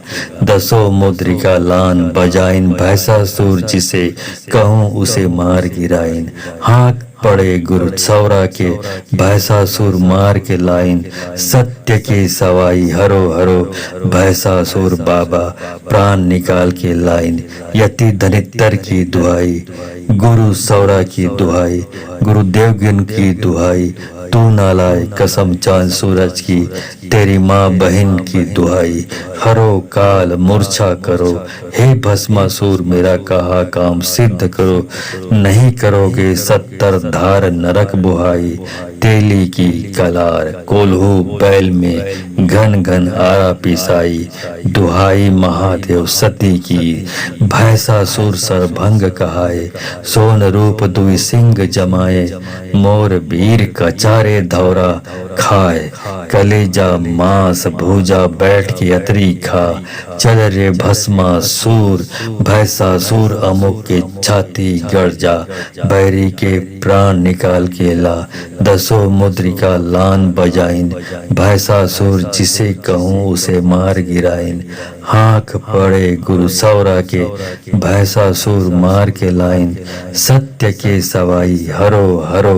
दसों मुद्रिका लान बजाइन, भैसासुर जिसे कहूँ उसे मार गिराइन। हाँक पड़े गुरु सौरा के भैसासुर मार के लाइन, सत्य की सवाई हरो हरो भैसासुर बाबा प्राण निकाल के लाइन, यति धनित्तर की दुहाई, गुरु सौरा की दुहाई, गुरु देवगन की दुहाई, तू ना लाए कसम चांद सूरज की, तेरी माँ बहन की दुहाई, हरो काल मूर्छा करो, हे भस्मासुर मेरा कहा काम सिद्ध करो, नहीं करोगे 70 धार नरक बुहाई, तेली की कलार कोल्हू बैल में घन घन आरा पिसाई, दुहाई महादेव सती की, भैसासुर सरभंग कहाए, सोन रूप दुई सिंह जमाए, मोर वीर कचारे धौरा खाए, कलेजा मांस भूजा बैठ के अतरी खा, चल रे भस्मासुर भैसासुर अमुक के छाती गड़ जा, बैरी के प्राण निकाल के ला, दसों मुद्रिका लान बजाइन, भैसासुर जिसे कहूँ उसे मार गिराइन, हाँक पड़े गुरु सौरा के भैसासुर मार के लाइन, सत्य के सवाई हरो हरो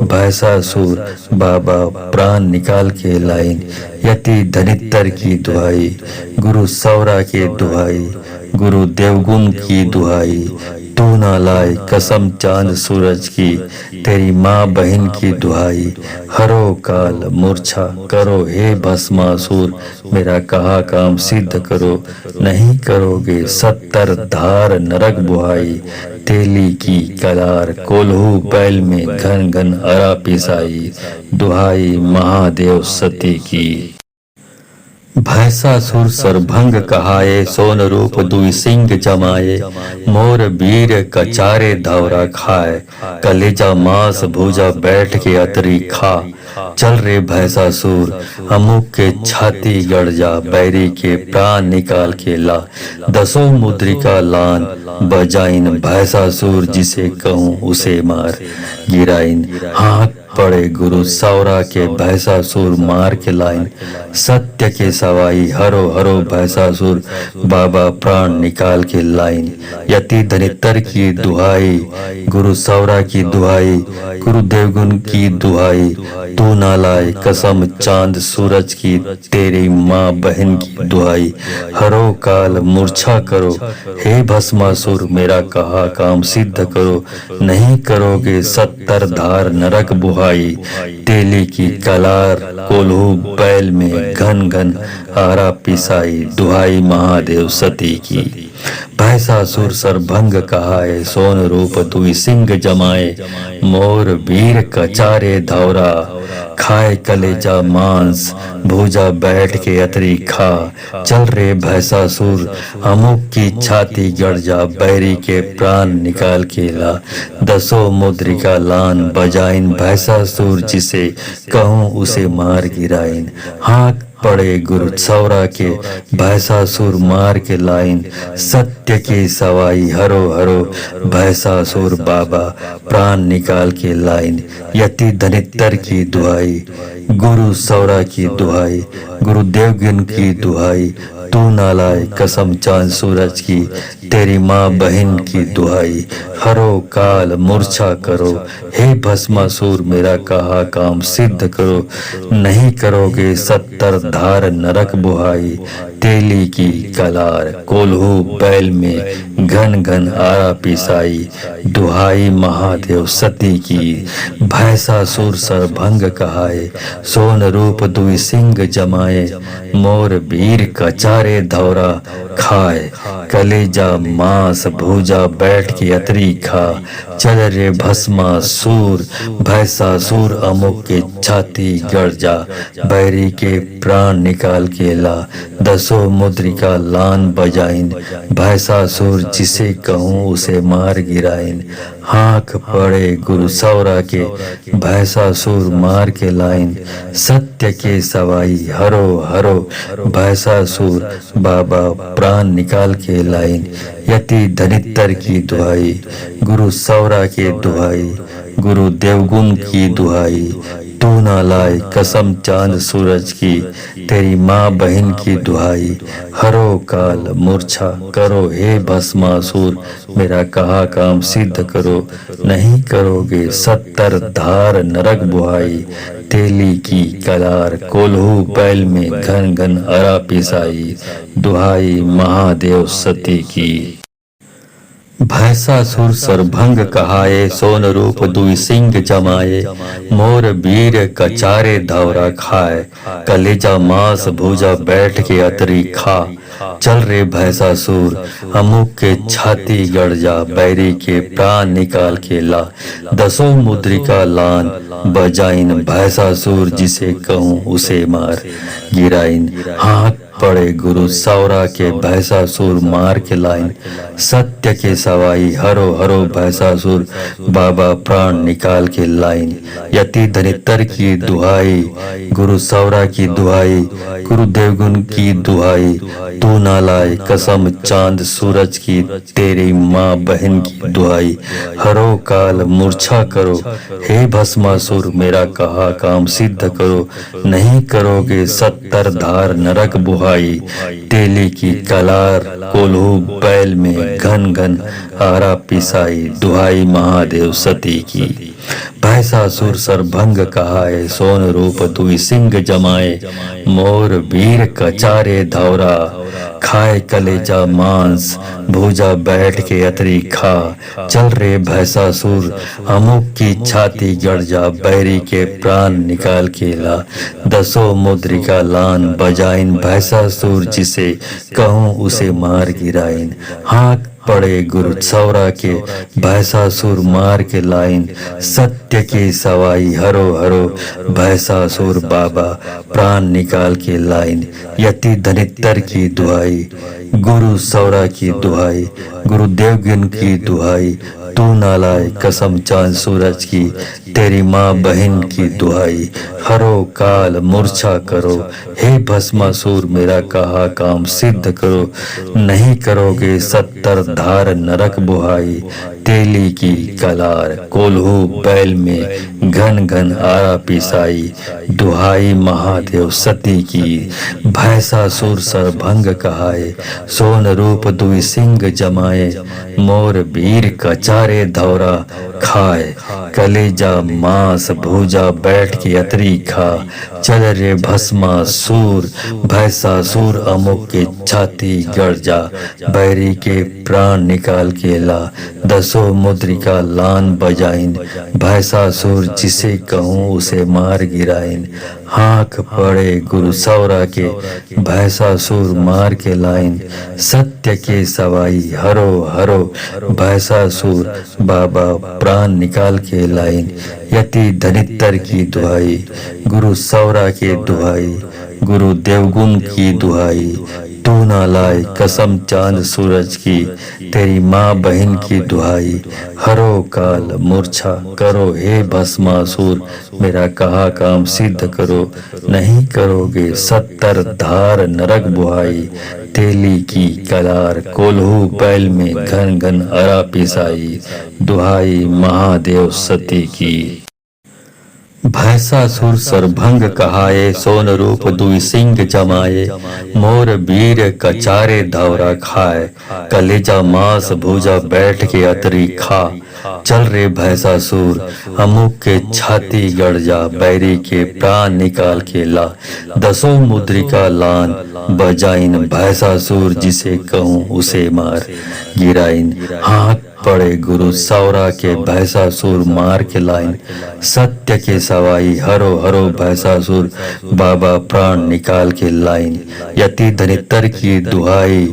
भैसासुर बाबा प्राण निकाल के लाइन, यति धनित्तर की दुहाई, गुरु सौरा के दुहाई, गुरु देवगुण की दुहाई, तू ना लाए कसम चांद सूरज की, तेरी माँ बहन की दुहाई, हरो काल मूर्छा करो, हे भस्मासुर मेरा कहा काम सिद्ध करो, नहीं करोगे 70 धार नरक बुहाई, तेली की कलार कोल्हू बैल में घन घन अरा पिसाई, दुहाई महादेव सती की। भैसासुर सरभंग कहाए, सोन रूप दुई सिंह जमाए, मोर वीर कचारे धौरा खाए, कलेजा मांस भूजा बैठ के अतरी खा, चल रे भैसासुर अमुक के छाती गड़ जा, बैरी के प्राण निकाल के ला, दसों मुद्रिका लान बजाइन, भैसासुर जिसे कहूँ उसे मार गिराइन, हाँ पड़े गुरु सौरा के भैसासुर मार के लाइन, सत्य के सवाई हरो हरो भैसासुर बाबा प्राण निकाल के लाइन, यति धनित्तर की दुहाई, गुरु सौरा की दुहाई, गुरु देवगुण की दुहाई, तू ना लाए कसम चांद सूरज की, तेरी माँ बहन की दुहाई, हरो काल मूर्छा करो, हे भस्मासुर मेरा कहा काम सिद्ध करो, नहीं करोगे 70 धार नरक बुहाई, तेली की कलार कोल्हू बैल में घन घन आरा पिसाई, दुहाई महादेव सती की। भैसासुर सरभंग कहाए, सोन रूप दुई सिंह जमाए, मोर वीर कचारे धौरा खाए, कलेजा मांस भूजा बैठ के अतरी खा, चल रे भैसासुर अमुक की छाती गड़ जा, बैरी के प्राण निकाल के ला, दसों मुद्रिका लान बजाइन, भैसासुर जिसे कहूँ उसे मार गिराइन, हाँक पड़े गुरु सौरा के भैसासुर मार के लाइन, सत्य की सवाई हरो हरो भैसासुर बाबा प्राण निकाल के लाइन, यति धनित्तर की दुहाई, गुरु सौरा की दुहाई, गुरु देवगन की दुहाई, तू ना लाए कसम चांद सूरज की, तेरी माँ बहन की दुहाई, हरो काल मूर्छा करो, हे भस्मासुर मेरा कहा काम सिद्ध करो, नहीं करोगे 70 धार नरक बुहाई, तेली की कलार कोल्हू बैल में घन घन आरा पिसाई, दुहाई महादेव सती की। भैसासुर सरभंग कहाए, सोन रूप दुई सिंह जमाए, मोर वीर कचारे धौरा खाए, कलेजा मांस भूजा बैठ के अतरी खा, चल रे भस्मासुर भैसासुर अमुक के छाती गड़ जा, बैरी के प्राण निकाल के ला, दसों मुद्रिका लान बजाइन, भैसासुर जिसे कहूँ उसे मार गिराइन, हाँक पड़े गुरु सौरा के भैसासुर मार के लाइन, सत्य के सवाई हरो हरो भैसासुर बाबा प्राण निकाल के लाइन, यति धनित्तर की दुहाई, गुरु सौरा के दुहाई, गुरु देवगुण की दुहाई, तू ना लाए कसम चांद सूरज की, तेरी माँ बहन की दुहाई, हरो काल मूर्छा करो हे भस्मासुर, मेरा कहा काम सिद्ध करो, नहीं करोगे 70 धार नरक बुहाई, तेली की कलार कोल्हू बैल में घन घन अरा पिसाई, दुहाई महादेव सती की। भैंसासुर सरभंग कहाए, सोन रूप दुई सिंह जमाए, मोर वीर कचारे धवरा खाए, कलेजा मांस भुजा बैठ के अतरी खा, चल रे भैंसासुर अमुक के छाती गड़ जा, बैरी के प्राण निकाल के ला, दसों मुद्रिका लान बजाइन, भैंसासुर जिसे कहूँ उसे मार गिराइन, हाथ पड़े गुरु सौरा के भैंसासुर मार के लाइन, सत्य के सवाई हरो हरो भैंसासुर, बाबा प्राण निकाल के लाइन, यति धनितर की दुहाई, गुरु सौरा की दुहाई, गुरु देवगुण की दुहाई, तू ना लाए कसम चांद सूरज की, तेरी माँ बहन की दुहाई, हरो काल मूर्छा करो हे भस्मासुर, मेरा कहा काम सिद्ध करो, नहीं करोगे 70 धार नरक बुहाई, तेली की कलार कोल्हू बैल में घन घन आरा पिसाई, दुहाई महादेव सती की। भैंसासुर सरभंग कहाए, सोन रूप दुई सिंह जमाए, मोर वीर कचारे धौरा खाए, कलेजा मांस भूजा बैठ के अतरी खा, चल रे भैंसासुर अमुक की छाती गड़ जा, बैरी के प्राण निकाल के ला, दसों मुद्रिका लान बजाइन, भैंसासुर जिसे कहूँ उसे मार गिराइन, हाथ पड़े गुरु सौरा के भैंसासुर मार के लाइन, सत्य की सवाई हरो हरो भैंसासुर, बाबा प्राण निकाल के लाइन, यति धनितर की दुहाई, गुरु सौरा की दुहाई, गुरु देवगुण की दुहाई, तू ना लाए कसम चांद सूरज की, तेरी माँ बहन की दुहाई, हरो काल मूर्छा करो हे भस्मासुर, मेरा कहा काम सिद्ध करो, नहीं करोगे 70 धार नरक बुहाई, तेली की कलार कोल्हू बैल में घन घन आरा पिसाई, दुहाई महादेव सती की। भैंसासुर सरभंग कहाए, सोन रूप दुई सिंह जमाए, मोर वीर कचारे धौरा खाए, कलेजा मांस भूजा बैठ के अतरी खा, चल रे भस्मासुर भैंसासुर अमुक के छाती गड़ जा, बैरी के प्राण निकाल के ला, दसों मुद्रिका लान बजाइन, भैंसासुर जिसे कहूँ उसे मार गिराइन, हाँक पड़े गुरु सौरा के भैंसासुर मार के लाइन, सत्य के सवाई हरो हरो भैंसासुर, बाबा प्राण निकाल के लाइन, यति धनितर की दुहाई, गुरु सौरा के दुहाई, गुरु देवगुण की दुहाई, तू ना लाए कसम चांद सूरज की, तेरी माँ बहन की दुहाई, हरो काल मूर्छा करो हे भस्मासुर, मेरा कहा काम सिद्ध करो, नहीं करोगे 70 धार नरक बुहाई, तेली की कलार कोल्हू बैल में घन घन अरा पिसाई, दुहाई महादेव सती की। भैंसासुर सरभंग कहाए, सोन रूप दुई सिंह जमाए, मोर वीर कचारे धौरा खाए, कलेजा मांस भूजा बैठ के अतरी खा, चल रे भैंसासुर अमुक के छाती गड़ जा, बैरी के प्राण निकाल के ला, दसों मुद्रिका लान बजाइन, भैंसासुर जिसे कहूँ उसे मार गिराइन, हाथ पड़े गुरु सौरा के भैंसासुर मार के लाइन, सत्य के सवाई हरो हरो भैंसासुर, बाबा प्राण निकाल के लाइन, यति धनितर की दुहाई,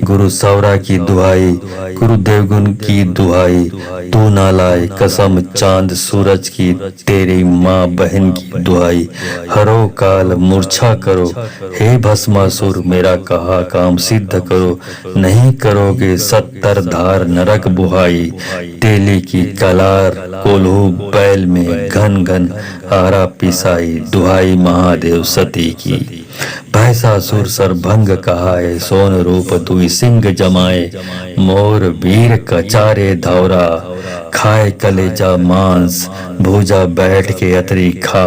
गुरु सौरा की दुहाई, गुरु देवगुण की दुहाई, तू ना लाए कसम चांद सूरज की, तेरी माँ बहन की दुहाई, हरो काल मूर्छा करो हे भस्मासुर, मेरा कहा काम सिद्ध करो, नहीं करोगे 70 धार नरक बुहाई, तेली की कलार कोल्हू बैल में घन घन आरा पिसाई, दुहाई महादेव सती की। भैसासुर सरभंग कहाए, सोन रूप दुई सिंह जमाए, मोर वीर कचारे धौरा, खाए कलेजा मांस, भूजा बैठ के अतरी खा,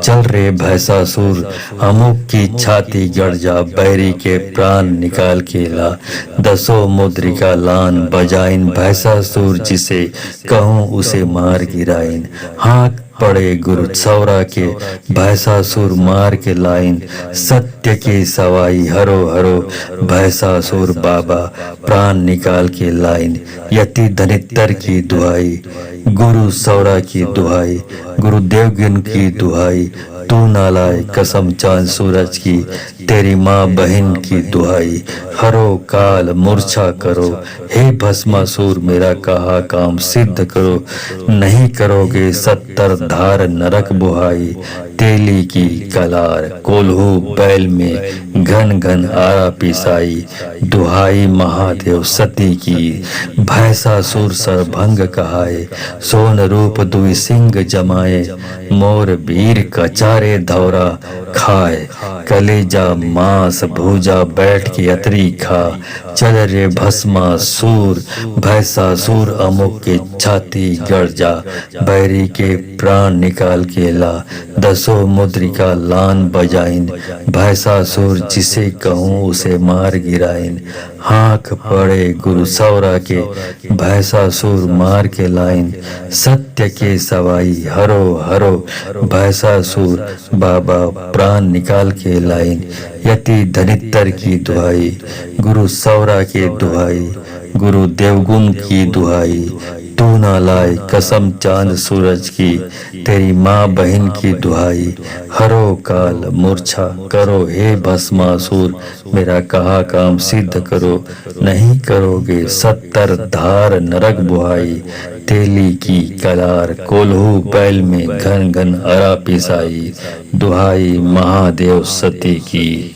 चल रे भैसासुर अमुक की छाती गड़ जा, बैरी के प्राण निकाल के ला, दसों मुद्रिका लान बजाइन, भैसासुर जिसे कहूँ उसे मार गिराइन, हाँक पड़े गुरु सौरा के, भैसासुर मार के लाइन, सत्य की सवाई हरो हरो, भैसासुर बाबा प्राण निकाल के लाइन, यति धनित्तर की दुहाई, गुरु सौरा की दुहाई, गुरु देवगन की दुहाई, तू ना लाए कसम चांद सूरज की, तेरी माँ बहन की दुहाई, हरो काल मूर्छा करो, हे भस्मासुर मेरा कहा काम सिद्ध करो, नहीं करोगे 70 धार नरक बुहाई, तेली की कलार कोल्हू बैल में घन घन आरा पिसाई, दुहाई महादेव सती की, भैसासुर सरभंग कहाए, सोन रूप दुई सिंह जमाए, मोर वीर कचारे धौरा, खाए कलेजा मांस भूजा बैठ के अतरी खा, चल रे भस्मासुर भैसासुर अमुक के छाती गड़ जा, बैरी के प्राण निकाल के ला, दसों मुद्रिका लान बजाइन, भैसासुर जिसे कहूँ उसे मार गिराइन, हाँक पड़े गुरु सौरा के, भैसासुर मार के लाइन, सत्य के सवाई हरो हरो, भैसासुर बाबा प्राण निकाल के लाइन, यति धनित्तर की दुहाई, गुरु सौरा के दुहाई, गुरु देवगुण की दुहाई, तू ना लाए कसम चांद सूरज की, तेरी माँ बहन की दुहाई, हरो काल मूर्छा करो, हे भस्मासुर मेरा कहा काम सिद्ध करो, नहीं करोगे 70 धार नरक बुहाई, तेली की कलार कोल्हू बैल में घन घन अरा पिसाई, दुहाई महादेव सती की।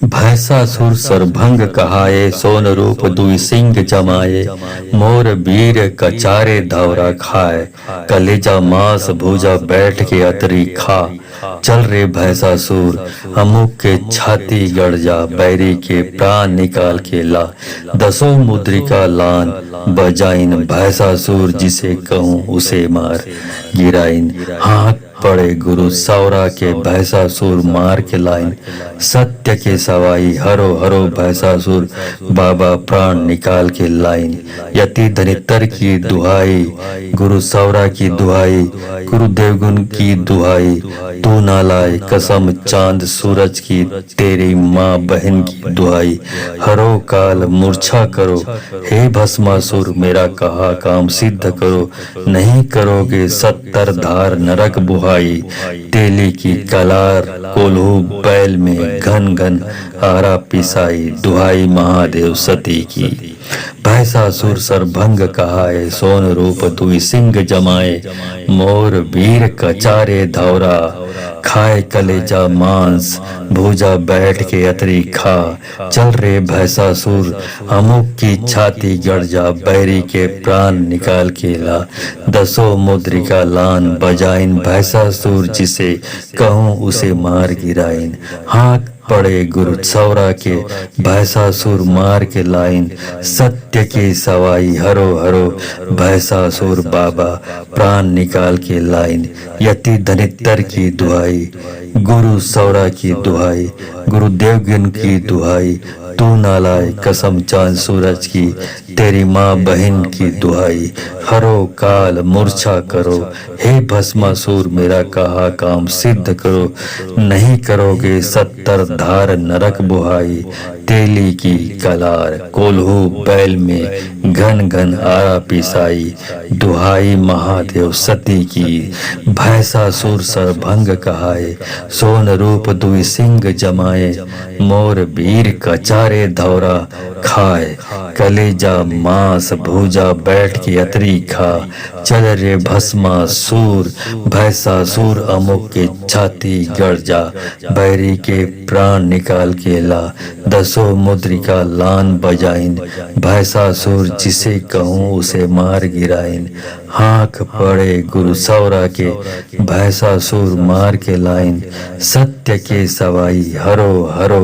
भैसासुर सरभंग कहाए, सोन रूप दुई सिंह जमाए, मोर वीर कचारे धौरा खाए, कलेजा मांस भूजा बैठ के अतरी खा, चल रे भैसासुर अमुक के छाती गड़ जा, बैरी के प्राण निकाल के ला, दसों मुद्रिका लान बजाइन, भैसासुर जिसे कहूँ उसे मार गिराइन, हाँक पड़े गुरु सौरा के, भैसासुर मार के लाइन, सत्य के सवाई हरो हरो, भैसासुर बाबा प्राण निकाल के लाइन, यति धनित्तर की दुहाई, गुरु सौरा की दुहाई, गुरु देवगुण की दुहाई, तू ना लाए कसम चांद सूरज की, तेरी माँ बहन की दुहाई, हरो काल मूर्छा करो, हे भस्मासुर मेरा कहा काम सिद्ध करो, नहीं करोगे 70 धार नरक बुहाई, तेली की कलार कोल्हू बैल में घन घन आरा पिसाई, दुहाई महादेव सती की। भैसासुर सरभंग कहाए, सोन रूप दुई सिंह जमाए, मोर वीर कचारे धौरा, खाए कलेजा मांस भूजा बैठ के अतरी खा, चल रे भैसासुर अमुक की छाती गड़ जा, बैरी के प्राण निकाल के ला, दसों मुद्रिका लान बजाइन, भैसासुर जिसे कहूँ उसे मार गिराइन, हाँक पड़े गुरु सौरा के, भैसासुर मार के लाइन, सत्य की सवाई हरो हरो, भैसासुर बाबा प्राण निकाल के लाइन, यति धनित्तर की दुहाई, गुरु सौरा की दुहाई, गुरु देवगन की दुहाई, तू ना लाए कसम चांद सूरज की, तेरी माँ बहन की दुहाई, हरो काल मूर्छा करो, हे भस्मासुर मेरा कहा काम सिद्ध करो, नहीं करोगे 70 धार नरक बुहाई, तेली की कलार कोल्हू बैल में घन घन आरा पिसाई, दुहाई महादेव सती की। भैसासुर सरभंग कहाए, सोन रूप दुई सिंह जमाए, मोर वीर कचारे धौरा, खाए कलेजा मांस भूजा बैठ के अतरी खा, चल रे भस्मासुर भैसासुर अमुक के छाती गड़ जा, बैरी के प्राण निकाल के ला, दसों दसों मुद्रिका लान बजाइन, भैसासुर जिसे कहूँ उसे मार गिराइन। हाँक पड़े गुरु सौरा के, भैसासुर मार के लाइन। सत्य के सवाई हरो हरो,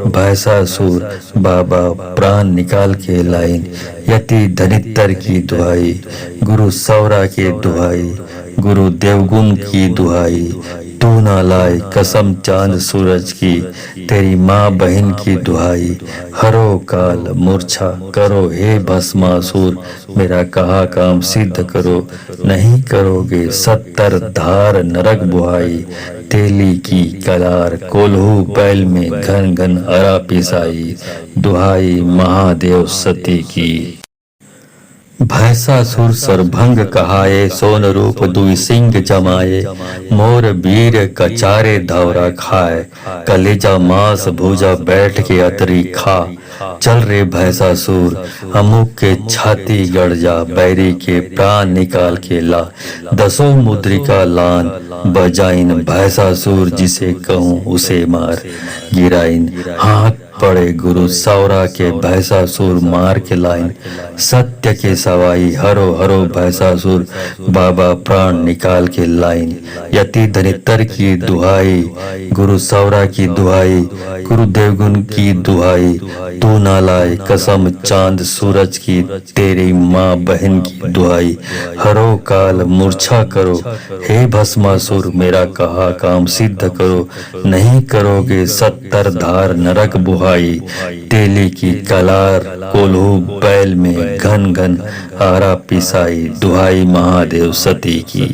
भैसासुर बाबा प्राण निकाल के लाइन। यति धनित्तर की दुहाई, गुरु सौरा के दुहाई, गुरु देवगुण की दुहाई। तू ना लाए कसम चांद सूरज की, तेरी माँ बहन की दुहाई। हरो काल मूर्छा करो हे भस्मासुर, मेरा कहा काम सिद्ध करो। नहीं करोगे 70 धार नरक बुहाई। तेली की कलार कोल्हू बैल में घन घन अरा पिसाई। दुहाई महादेव सती की। भैसासुर सरभंग कहाए, सोन रूप दुई सिंह जमाए। मोर वीर कचारे धौरा खाए, कलेजा मांस भूजा बैठ के अतरी खा। चल रे भैसासुर अमुक के छाती गड़ जा, बैरी के प्राण निकाल के ला। दसों मुद्रिका लान बजाइन, भैसासुर जिसे कहूँ उसे मार गिराइन। हाँक पड़े गुरु सौरा के, भैसासुर मार के लाइन। सत्य के सवाई हरो हरो, भैसासुर बाबा प्राण निकाल के लाइन। यति धनित्तर की दुहाई, गुरु सौरा की दुहाई, गुरु देवगुण की दुहाई। तू ना लाए कसम चांद सूरज की, तेरी माँ बहन की दुहाई। हरो काल मूर्छा करो हे भस्मासुर, मेरा कहा काम सिद्ध करो। नहीं करोगे 70 धार नरक बुहाई। तेली की कलार कोल्हू बैल में घन घन आरा पिसाई। दुहाई महादेव सती की।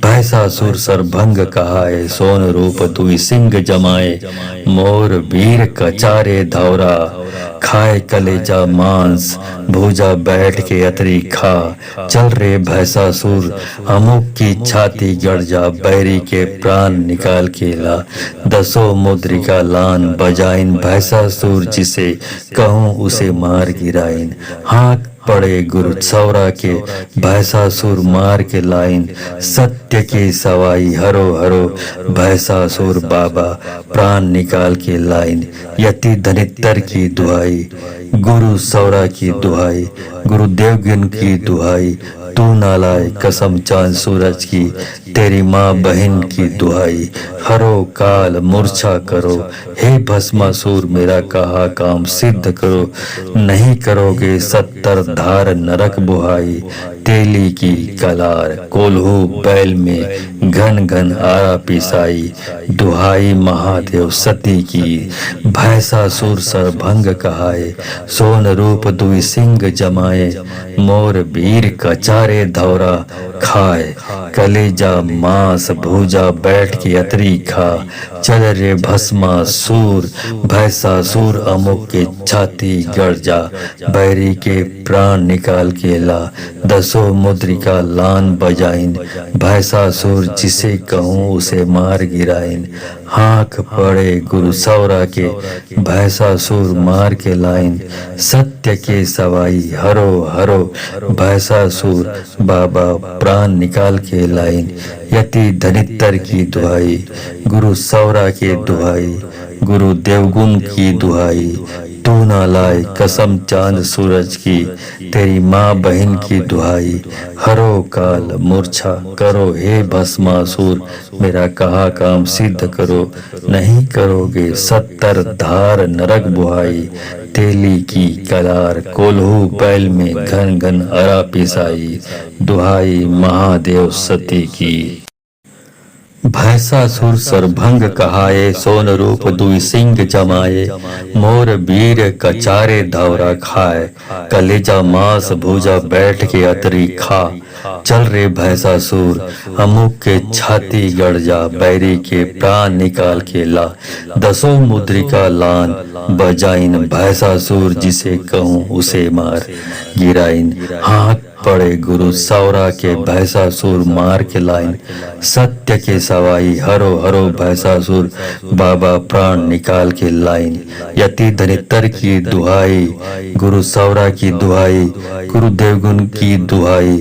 भैसासुर सरभंग कहाए, सोन रूप दुई सिंह जमाए। मोर वीर कचारे धौरा खाए, कलेजा मांस भूजा बैठ के अतरी खा। चल रे भैसासुर अमुक की छाती गड़ जा, बैरी के प्राण निकाल के ला। दसों मुद्रिका लान बजाइन, भैसासुर जिसे कहूँ उसे मार गिराइन। हाँक पड़े गुरु सौरा के, भैसासुर मार के लाइन। सत्य की सवाई हरो हरो, भैसासुर बाबा प्राण निकाल के लाइन। यति धनित्तर की दुहाई, गुरु सौरा की दुहाई, गुरु देवगुण की दुहाई। तू ना लाए कसम चांद सूरज की, तेरी माँ बहन की दुहाई। हरो काल मूर्छा करो हे भस्मासुर, मेरा कहा काम सिद्ध करो। नहीं करोगे 70 धार नरक बुहाई। तेली की कलार कोल्हू बैल में घन घन आरा पिसाई। दुहाई महादेव सती की। भैसासुर सरभंग कहाए, सोन रूप दुई सिंह जमाए। मोर वीर कचारे धौरा खाए, कलेजा मांस भूजा बैठ के अतरी खा। चल रे भस्मासुर भैसासुर अमुक के छाती गड़ जा, बैरी के प्राण निकाल के ला। दसों मुद्रिका लान बजाइन, भैसासुर जिसे कहूँ उसे मार गिराइन। हाँक पड़े गुरु सौरा के, भैसासुर मार के लाइन। सत्य के सवाई हरो हरो, भैसासुर बाबा प्राण निकाल के लाइन। यति धनित्तर की दुहाई, गुरु सौरा के दुहाई, गुरु देवगुण की दुहाई। तू ना लाए कसम चांद सूरज की, तेरी माँ बहन की दुहाई। हरो काल मूर्छा करो हे भस्मासुर, मेरा कहा काम सिद्ध करो। नहीं करोगे 70 धार नरक बुहाई। तेली की कलार कोल्हू बैल में घन घन अरा पिसाई। दुहाई महादेव सती की। भैसासुर सरभंग कहाए, सोन रूप दुई सिंह जमाए। मोर वीर कचारे धौरा खाए, कलेजा मांस भूजा बैठ के अतरी खा। चल रे भैसासुर अमुक के छाती गड़ जा, बैरी के प्राण निकाल के ला। दसों मुद्रिका लान बजाइन, भैसासुर जिसे कहूँ उसे मार गिराइन। हाँक पड़े गुरु सौरा के भैंसासुर मार के लाइन, सत्य के सवाई हरो हरो भैंसासुर बाबा प्राण निकाल के लाइन। यति धनितर की दुहाई, गुरु सौरा की दुहाई, गुरु देवगुण की दुहाई,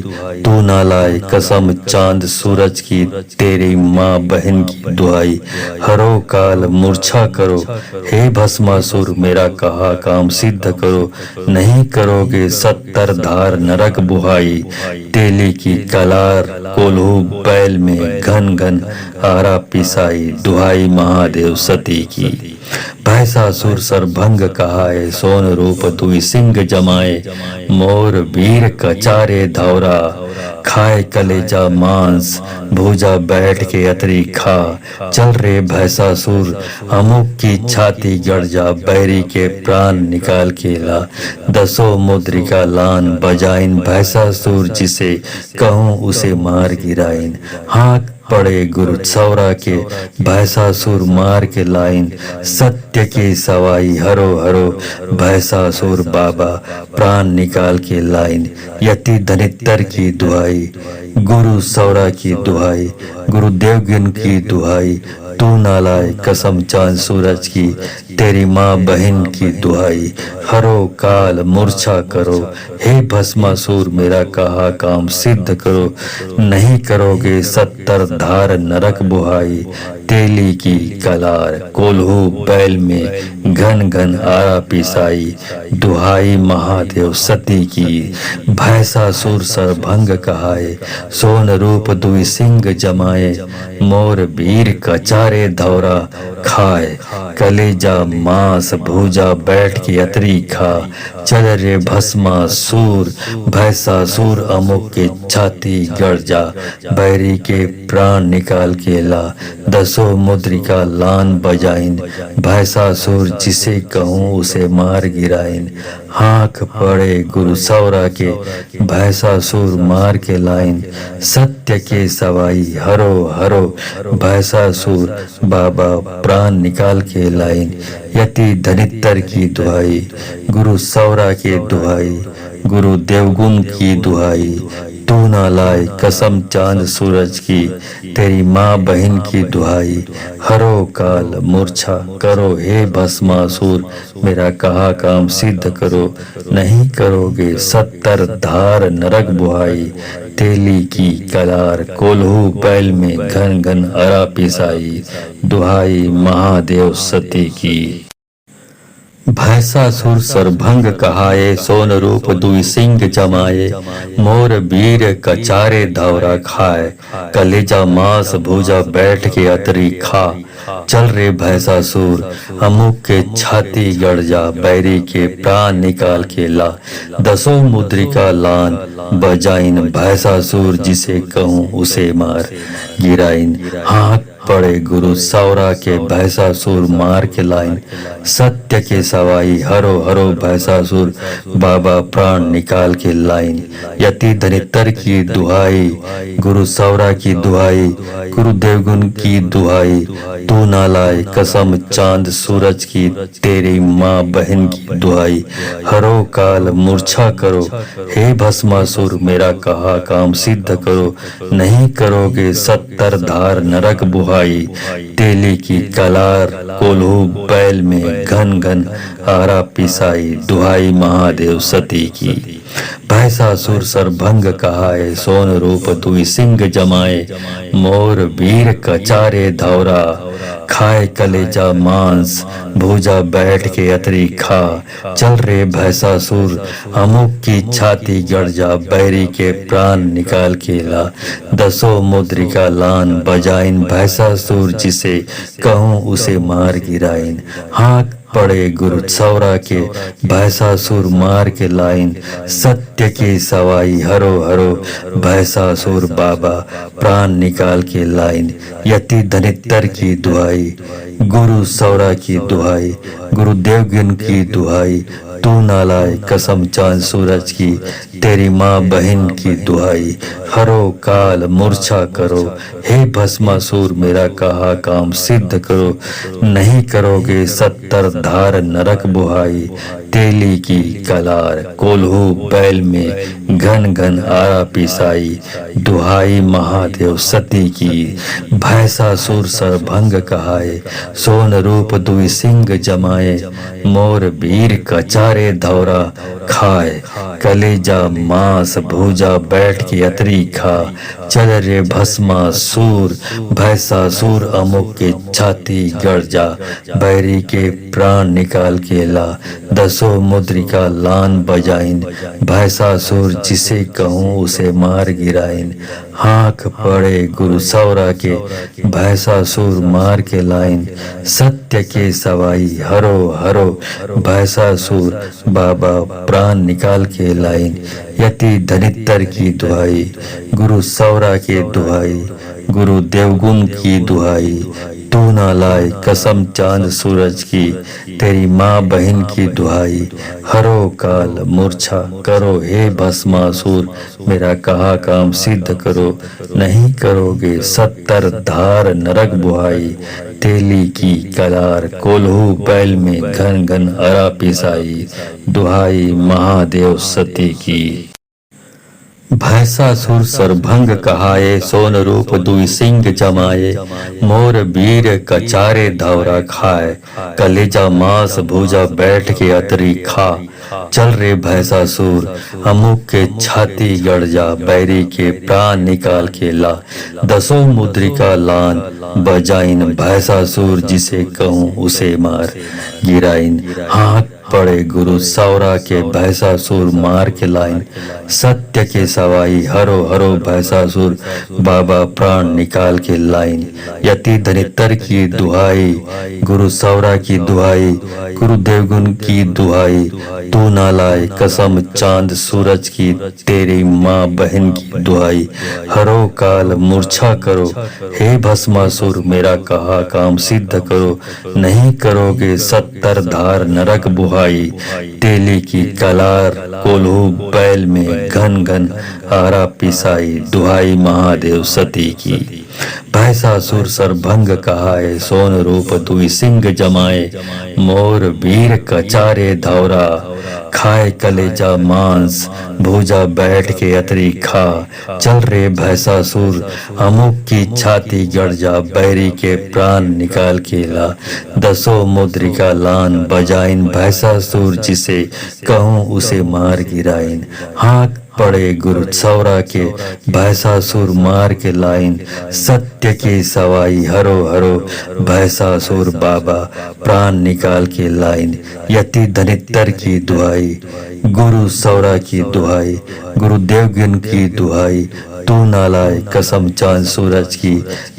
तू ना लाए कसम चांद सूरज की, तेरी माँ बहन की दुहाई। हरो काल मूर्छा करो, हे भस्मासुर मेरा कहा काम सिद्ध करो, नहीं करोगे 70 धार नरक बुहाई। तेली की कलार कोल्हू बैल में घन घन आरा पिसाई, दुहाई महादेव सती की। भैंसासुर सरभंग कहाए, सोन रूप दुई सिंह जमाए, मोर वीर कचारे धौरा, खाए कलेजा मांस भूजा बैठ के अतरी खा। चल रे भैंसासुर अमुक की छाती गड़ जा, बैरी के प्राण निकाल के ला। 10 मुद्रिका लान बजाइन, भैंसासुर जिसे कहूँ उसे मार गिराइन। हाँक पड़े गुरु सौरा के भैंसासुर मार के लाइन, सत्य की सवाई हरो हरो भैंसासुर बाबा प्राण निकाल के लाइन। यति धनितर की दुहाई, गुरु सौरा की दुहाई, गुरु देवगुण की दुहाई, तू ना लाए कसम चांद सूरज की, तेरी माँ बहन की दुहाई। हरो काल मूर्छा करो, हे भस्मासुर मेरा कहा काम सिद्ध करो, नहीं करोगे 70 धार नरक बुहाई। तेली की कलार कोल्हू बैल में घन घन आरा पिसाई, दुहाई महादेव सती की। भैंसासुर सरभंग कहाए, सोन रूप दुई सिंह जमाए, मोर वीर कचारे धौरा, खाए कलेजा मांस भूजा बैठ के अतरी खा। चल रे भस्मासुर भैंसासुर अमुक के छाती गड़ जा, बैरी के प्राण निकाल के ला। 10 मुद्रिका लान बजाइन, भैंसासुर जिसे कहूँ उसे मार गिराइन। हाँक पड़े गुरु सौरा के भैंसासुर मार के लाइन, सत्य के सवाई हरो हरो भैंसासुर बाबा प्राण निकाल के लाइन। यति धनितर की दुहाई, गुरु सौरा के दुहाई, गुरु देवगुण की दुहाई, तू ना लाए कसम चांद सूरज की, तेरी माँ बहन की दुहाई। हरो काल मूर्छा करो, हे भस्मासुर मेरा कहा काम सिद्ध करो, नहीं करोगे 70 धार नरक बुहाई। तेली की कलार कोल्हू बैल में घन घन अरा पिसाई, दुहाई महादेव सती की। भैंसासुर सरभंग कहाए, सोन रूप दुई सिंह जमाए, मोर वीर कचारे धौरा खाए, कलेजा मांस भूजा बैठ के अतरी खा। चल रे भैंसासुर अमुक के छाती गड़ जा, बैरी के प्राण निकाल के ला। 10 मुद्रिका लान बजाइन, भैंसासुर जिसे कहूँ उसे मार गिराइन। हाँक पड़े गुरु सौरा के भैंसासुर मार के लाइन, सत्य के सवाई हरो हरो भैंसासुर बाबा प्राण निकाल के लाइन। यति धनितर की दुहाई, गुरु सौरा की दुहाई, गुरु देवगुण की दुहाई, तू ना लाए कसम चांद सूरज की, तेरी माँ बहन की दुहाई। हरो काल मूर्छा करो, हे भस्मासुर मेरा कहा काम सिद्ध करो, नहीं करोगे 70 धार नरक बुहाई। तेली की कलार कोल्हू बैल में घन घन आरा पिसाई, दुहाई महादेव सती की। भैंसासुर सरभंग कहाए, सोन रूप दुई सिंह जमाए, मोर वीर कचारे धौरा, खाए कलेजा मांस भूजा बैठ के अतरी खा। चल रे भैंसासुर अमुक की छाती गड़ जा, बैरी के प्राण निकाल के ला। 10 मुद्रिका लान बजाइन, भैंसासुर जिसे कहूँ उसे मार गिराइन। हाँक पड़े गुरु सौरा के भैंसासुर मार के लाइन, सत्य की सवाई हरो हरो भैंसासुर बाबा प्राण निकाल के लाइन। यति धनितर की दुहाई, गुरु सौरा की दुहाई, गुरु देवगुण की दुहाई, तू ना लाए कसम चांद सूरज की, तेरी माँ बहन की दुहाई। हरो काल मूर्छा करो, हे भस्मासुर मेरा कहा काम सिद्ध करो, नहीं करोगे 70 धार नरक बुहाई, तेली की कलार कोल्हू बैल में घन घन आरा पिसाई, दुहाई महादेव सती की, भैंसासुर सरभंग कहाए, सोन रूप दुई सिंह जमाए, मोर वीर कचारे धौरा खाए, कलेजा मांस भूजा बैठ के अतरी खा, चल रे भस्मासुर भैंसासुर अमुक के छाती गड़ जा, बैरी के प्राण निकाल के ला, दसों मुद्रिका लान बजाइन, भैंसासुर जिसे कहूँ उसे मार गिराइन, हाँक पड़े गुरु सौरा के भैंसासुर मार के लाइन, सत्य के सवाई हरो हरो भैंसासुर बाबा प्राण निकाल के लाइन, यति धनित्तर की दुहाई, गुरु सौरा के दुहाई, गुरु देवगुण की दुहाई, तू ना लाए कसम चांद सूरज की, तेरी माँ बहन की दुहाई, हरो काल मूर्छा करो, हे भस्मासुर मेरा कहा काम सिद्ध करो, नहीं करोगे 70 धार नरक बुहाई, तेली की कलार कोल्हू बैल में घन घन अरा पिसाई, दुहाई महादेव सती की। भैंसासुर सरभंग कहाए, सोन रूप दुई सिंह जमाए, मोर वीर कचारे धौरा खाए, कलेजा मांस भूजा बैठ के अतरी खा, चल रे भैंसासुर अमुक के छाती गड़ जा, बैरी के प्राण निकाल के ला, दसों मुद्रिका लान बजाइन, भैंसासुर जिसे कहूँ उसे मार गिराइन, हाथ पड़े गुरु सौरा के भैंसासुर मार के लाइन, सत्य के सवाई हरो हरो भैंसासुर बाबा प्राण निकाल के लाइन, यति धनित्तर की दुहाई, गुरु सौरा की दुहाई, गुरु देवगुण की दुहाई, तू ना लाए कसम चांद सूरज की, तेरी माँ बहन की दुहाई, हरो काल मूर्छा करो, हे भस्मासुर मेरा कहा काम सिद्ध करो, नहीं करोगे 70 धार नरक बुहाई, तेली की कलार कोल्हू बैल में घन घन आरा पिसाई, दुहाई महादेव सती की। भैंसासुर सरभंग कहाए, सोन रूप दुई सिंह जमाए, मोर वीर कचारे धौरा खाए, कलेजा मांस भूजा बैठ के अतरी खा, चल रे भैंसासुर अमुक की छाती गड़ जा, बैरी के प्राण निकाल के ला, दसों मुद्रिका लान बजाइन, भैंसासुर जिसे कहूँ उसे मार गिराइन, हाँक पड़े गुरु सौरा के भैंसासुर मार के लाइन, सत्य के सवाई हरो हरो भैंसासुर बाबा प्राण निकाल के लाइन, यति धनित्तर की दुहाई, गुरु सौरा की दुहाई, गुरु देवगुण की दुहाई, तू ना लाए कसम चांद सूरज की,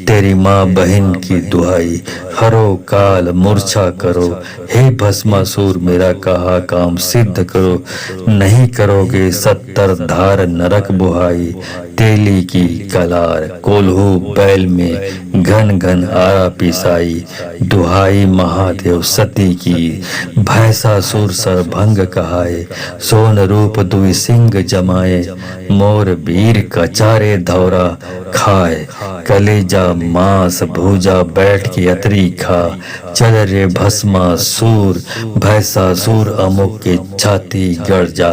तेरी माँ बहन की दुहाई, हरो काल मूर्छा करो, हे भस्मासुर मेरा कहा काम सिद्ध करो, नहीं करोगे 70 धार नरक बुहाई, तेली की कलार कोल्हू बैल में घन घन आरा पिसाई, दुहाई महादेव सती की। भैंसासुर सरभंग कहाए, सोन रूप दुई सिंह जमाए, मोर वीर कचारे धौरा खाए, कलेजा मांस भूजा बैठ के अतरी खा, चल रे भस्मासुर भैंसासुर अमुक के छाती गड़ जा,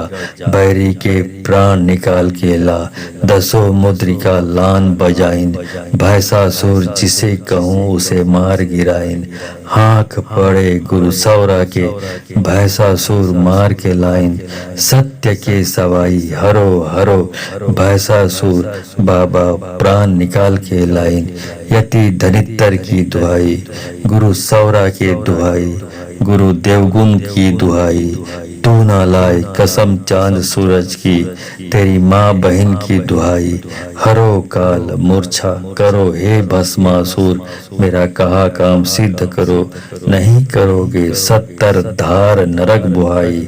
बैरी के प्राण निकाल के ला, दसों मुद्रिका लान बजाइन, भैंसासुर जिसे कहूँ उसे मार गिराइन, हाँक पड़े गुरु सौरा के भैंसासुर मार के लाइन, सत्य के सवाई हरो हरो भैंसासुर बाबा प्राण निकाल के लाइन, यति धनित्तर की दुहाई, गुरु सौरा के दुहाई, गुरु देवगुण की दुहाई, तू ना लाए कसम चांद सूरज की, तेरी माँ बहन की दुहाई, हरो काल मूर्छा करो, हे भस्मासुर मेरा कहा काम सिद्ध करो, नहीं करोगे 70 धार नरक बुहाई,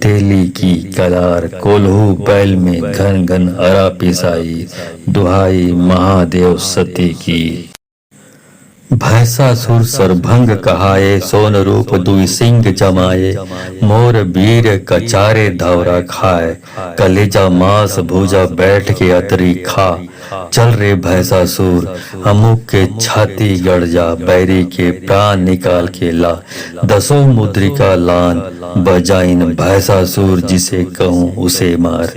तेली की कलार कोल्हू बैल में घन घन अरा पिसाई, दुहाई महादेव सती की। भैसासुर सरभंग कहाए, सोन रूप दुई सिंह जमाए। मोर वीर कचारे धौरा खाए, कलेजा मांस भुजा बैठ के अतरी खा। चल रे भैसासुर अमुक के छाती गड़ जा, बैरी के प्राण निकाल के ला। दसों मुद्रिका लान बजाइन, भैसासुर जिसे कहूँ उसे मार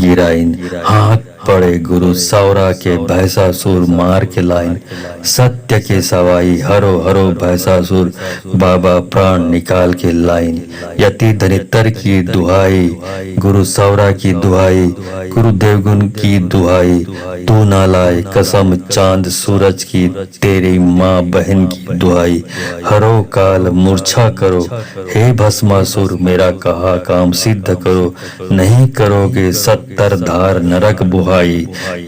गिराइन। हाथ पड़े गुरु सौरा के, भैसासुर मार के लाइन। सत्य के सवाई हरो हरो, भैसासुर बाबा प्राण निकाल के लाइन। यति धनितर की दुहाई, गुरु सौरा की दुहाई, गुरु देवगुण की दुहाई। तू ना लाए कसम चांद सूरज की, तेरी माँ बहन की दुहाई। हरो काल मूर्छा करो, हे भस्मासुर मेरा कहा काम सिद्ध करो। नहीं करोगे 70 धार नरक बुहाई।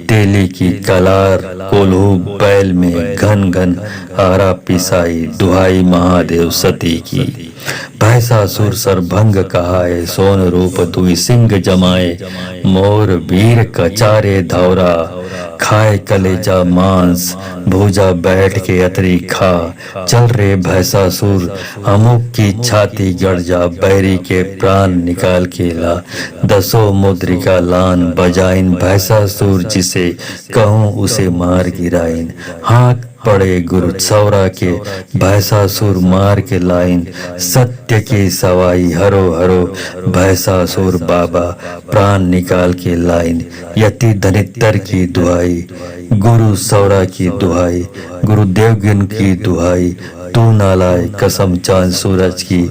तेली की कलार कोल्हू बैल में घन घन आरा पिसाई। दुहाई महादेव सती की। भैसासुर सरभंग कहाए, सोन रूप दुई सिंह जमाए। मोर वीर कचारे धौरा खाए, कलेजा मांस भुजा बैठ के अतरी खा। चल रे भैसासुर अमुक की छाती गड़ जा, बैरी के प्राण निकाल के ला। दसों मुद्रिका लान बजाइन, भैसासुर जिसे कहूँ उसे मार गिराइन। हाथ पड़े गुरु सौरा के, भैसासुर मार के लाइन। सत्य की सवाई हरो हरो, भैसासुर बाबा प्राण निकाल के लाइन। यति धनितर की दुहाई, गुरु सौरा की दुहाई, गुरु देवगन की दुहाई। तू ना लाए कसम चांद सूरज की,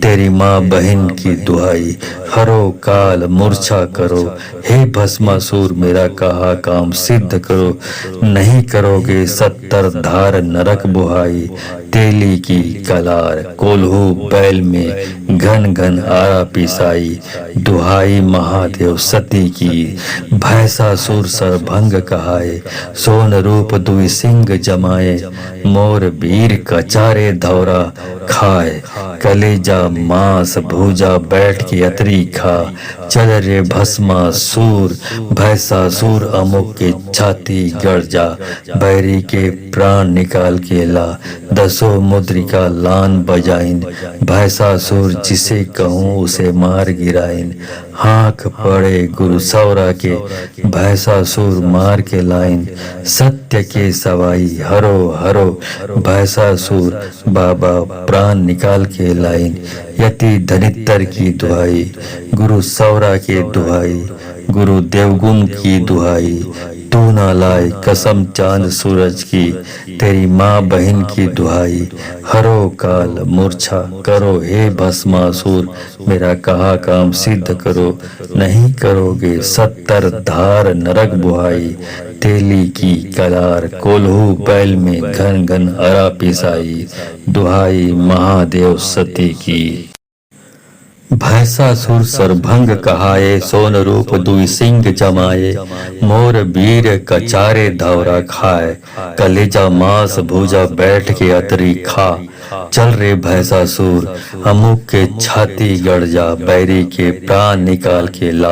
तेरी माँ बहन की दुहाई। हरो काल मूर्छा करो, हे भस्मासुर मेरा कहा काम सिद्ध करो। नहीं करोगे 70 धार नरक बुहाई। तेली की कलार कोल्हू बैल में घन घन आरा पिसाई। दुहाई महादेव सती की। भैसासुर सरभंग कहाए, सोन रूप दुई सिंह जमाए। मोर वीर कचारे धौरा खाए, कलेजा मांस भुजा बैठ के अतरी खा। चल रे भस्मासुर भैसासुर अमुक के छाती गड़ जा, बैरी के प्राण निकाल के ला। दसों मुद्रिका लान बजाइन, भैसासुर जिसे कहूँ उसे मार गिराइन। हाथ पड़े गुरु सौरा के, भैसासुर मार के लाइन। सत्य के सवाई हरो हरो, भैसासुर बाबा प्राण निकाल के लाइन। यति धनितर की दुहाई, गुरु सौरा के दुहाई, गुरु देवगुण की दुहाई। तू ना लाए कसम चांद सूरज की, तेरी माँ बहन की दुहाई। हरो काल मूर्छा करो, हे भस्मासुर मेरा कहा काम सिद्ध करो। नहीं करोगे 70 धार नरक बुहाई। तेली की कलार कोल्हू बैल में घन घन अरा पिसाई। दुहाई महादेव सती की। भैसासुर सरभंग कहाए, सोन रूप दुई सिंह जमाए। मोर वीर कचारे धौरा खाए, कलेजा मांस भुजा बैठ के अतरी खा। चल रे भैसासुर अमुक के छाती गड़ जा, बैरी के प्राण निकाल के ला।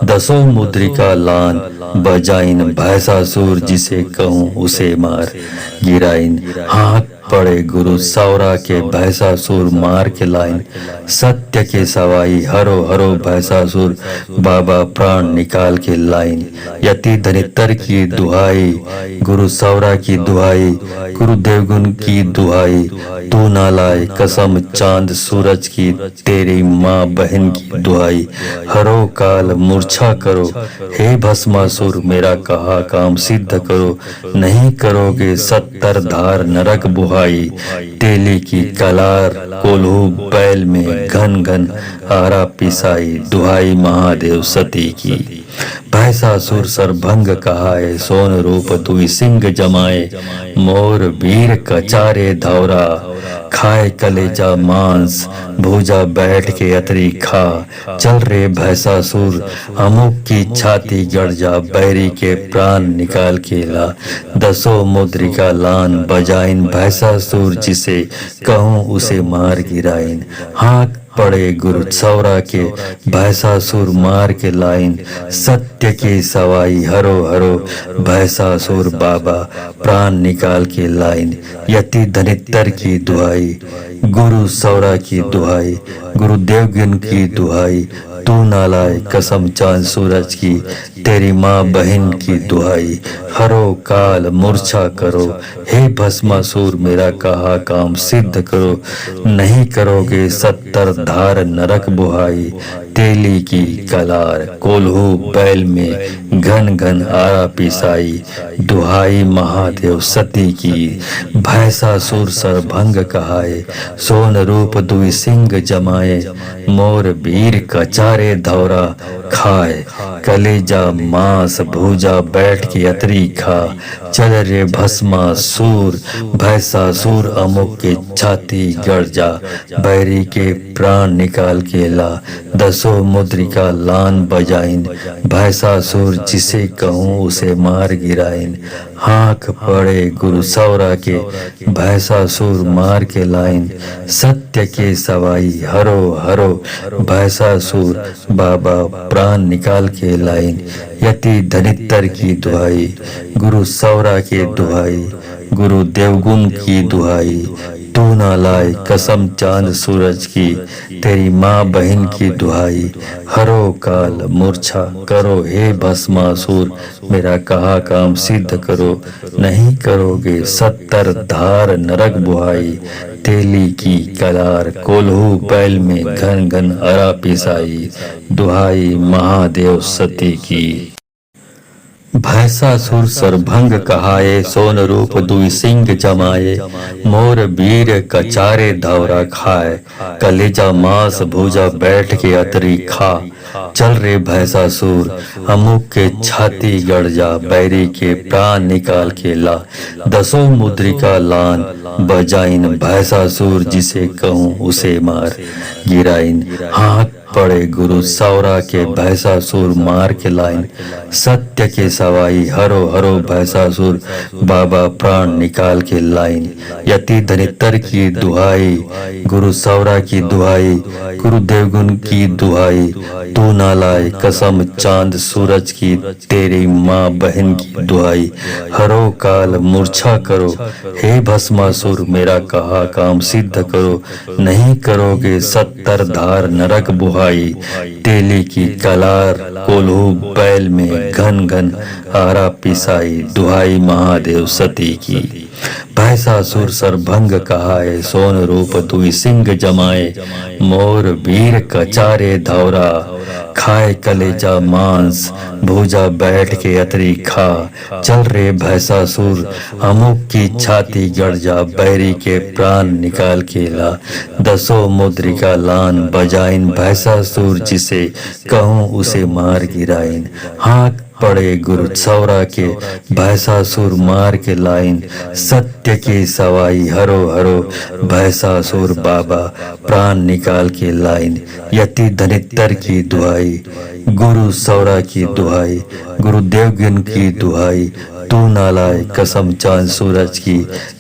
दसों मुद्रिका लान बजाइन, भैसासुर जिसे कहूँ उसे मार गिराइन। हाथ पड़े गुरु सौरा के, भैसासुर मार के लाइन। सत्य के सवाई हरो हरो, भैसासुर बाबा प्राण निकाल के लाइन। यति धनितर की दुहाई, गुरु सौरा की दुहाई, गुरु देवगुण की दुहाई। तू ना लाए कसम चांद सूरज की, तेरी माँ बहन की दुहाई। हरो काल मूर्छा करो, हे भस्मासुर मेरा कहा काम सिद्ध करो। नहीं करोगे 70 धार नरक बुहाई। तेली की कलार कोल्हू बैल में घन घन आरा पिसाई। दुहाई महादेव सती की। भैसासुर सरभंग कहाए, सोन रूप दुई सिंह जमाए। मोर वीर कचारे धौरा खाए, कलेजा मांस भुजा बैठ के अतरी खा। चल रे भैसासुर अमुक की छाती गड़ जा, बैरी के प्राण निकाल के ला। दसों मुद्रिका लान बजाइन, भैसासुर जिसे कहूँ उसे मार गिराइन। हाथ पड़े गुरु सौरा के भैसासुर मार के लाइन, सत्य की सवाई हरो हरो भैसासुर बाबा प्राण निकाल के लाइन, यति धनित्तर की दुहाई, गुरु सौरा की दुहाई, गुरु देवगन की दुहाई, तू ना लाए कसम चांद सूरज की, तेरी माँ बहन की दुहाई, हरो काल मूर्छा करो, हे भस्मासुर मेरा कहा काम सिद्ध करो, नहीं करोगे 70 धार नरक बुहाई, तेली की कलार कोल्हू बैल में घन घन आरा पिसाई, दुहाई महादेव सती की, भैसासुर सरभंग कहाए, सोन रूप दुई सिंह जमाए, मोर वीर कचारे धौरा खाए, कलेजा मांस भूजा बैठ के अतरी खा, चल रे भस्मासुर भैसासुर अमुक के छाती गड़ जा, बैरी के प्राण निकाल के ला, दसों मुद्रिका लान बजाइन, भैसासुर जिसे कहूँ उसे मार गिराइन, हाँक पड़े गुरु सौरा के भैसासुर मार के लाइन, सत्य के सवाई हरो हरो भैसासुर बाबा प्राण निकाल के लाइन, यति धनित्तर की दुहाई, गुरु सौरा के दुहाई, गुरु देवगुण की दुहाई, तू ना लाए कसम चांद सूरज की, तेरी माँ बहन की दुहाई, हरो काल मूर्छा करो, हे भस्मासुर मेरा कहा काम सिद्ध करो, नहीं करोगे 70 धार नरक बुहाई, तेली की कलार कोल्हू बैल में घन घन अरा पिसाई, दुहाई महादेव सती की। भैसासुर सरभंग कहाए, सोन रूप दुई सिंह जमाए, मोर वीर कचारे धौरा खाए, कलेजा मांस भूजा बैठ के अतरी खा, चल रे भैसासुर अमुक के छाती गड़ जा, बैरी के प्राण निकाल के ला, दसों मुद्रिका लान बजाइन, भैसासुर जिसे कहूँ उसे मार गिराइन, हाँक पड़े गुरु सौरा के भैसासुर मार के लाइन, सत्य के सवाई हरो हरो भैसासुर बाबा प्राण निकाल के लाइन, यति धनित्तर की दुहाई, गुरु सौरा की दुहाई, गुरु देवगुण की दुहाई, तू ना लाए कसम चांद सूरज की, तेरी माँ बहन की दुहाई, हरो काल मूर्छा करो, हे भस्मासुर मेरा कहा काम सिद्ध करो, नहीं करोगे 70 धार नरक बुहाई, तेली की कलार कोल्हू बैल में घन घन आरा पिसाई, दुहाई महादेव सती की। भैसासुर सरभंग कहाए, सोन रूप दुई सिंह जमाए, मोर वीर कचारे धौरा खाए, कलेजा मांस भूजा बैठ के अतरी खा, चल रे भैसासुर अमुक की छाती गड़ जा, बैरी के प्राण निकाल के ला, दसों मुद्रिका लान बजाइन, भैसासुर जिसे कहूँ उसे मार गिराइन, हाँक पड़े गुरु सौरा के भैसासुर मार के लाइन, सत्य की सवाई हरो हरो भैसासुर बाबा प्राण निकाल के लाइन, यति धनित्तर की दुहाई, गुरु सौरा की दुहाई, गुरु देवगन की दुहाई, तू ना लाए कसम चांद सूरज की,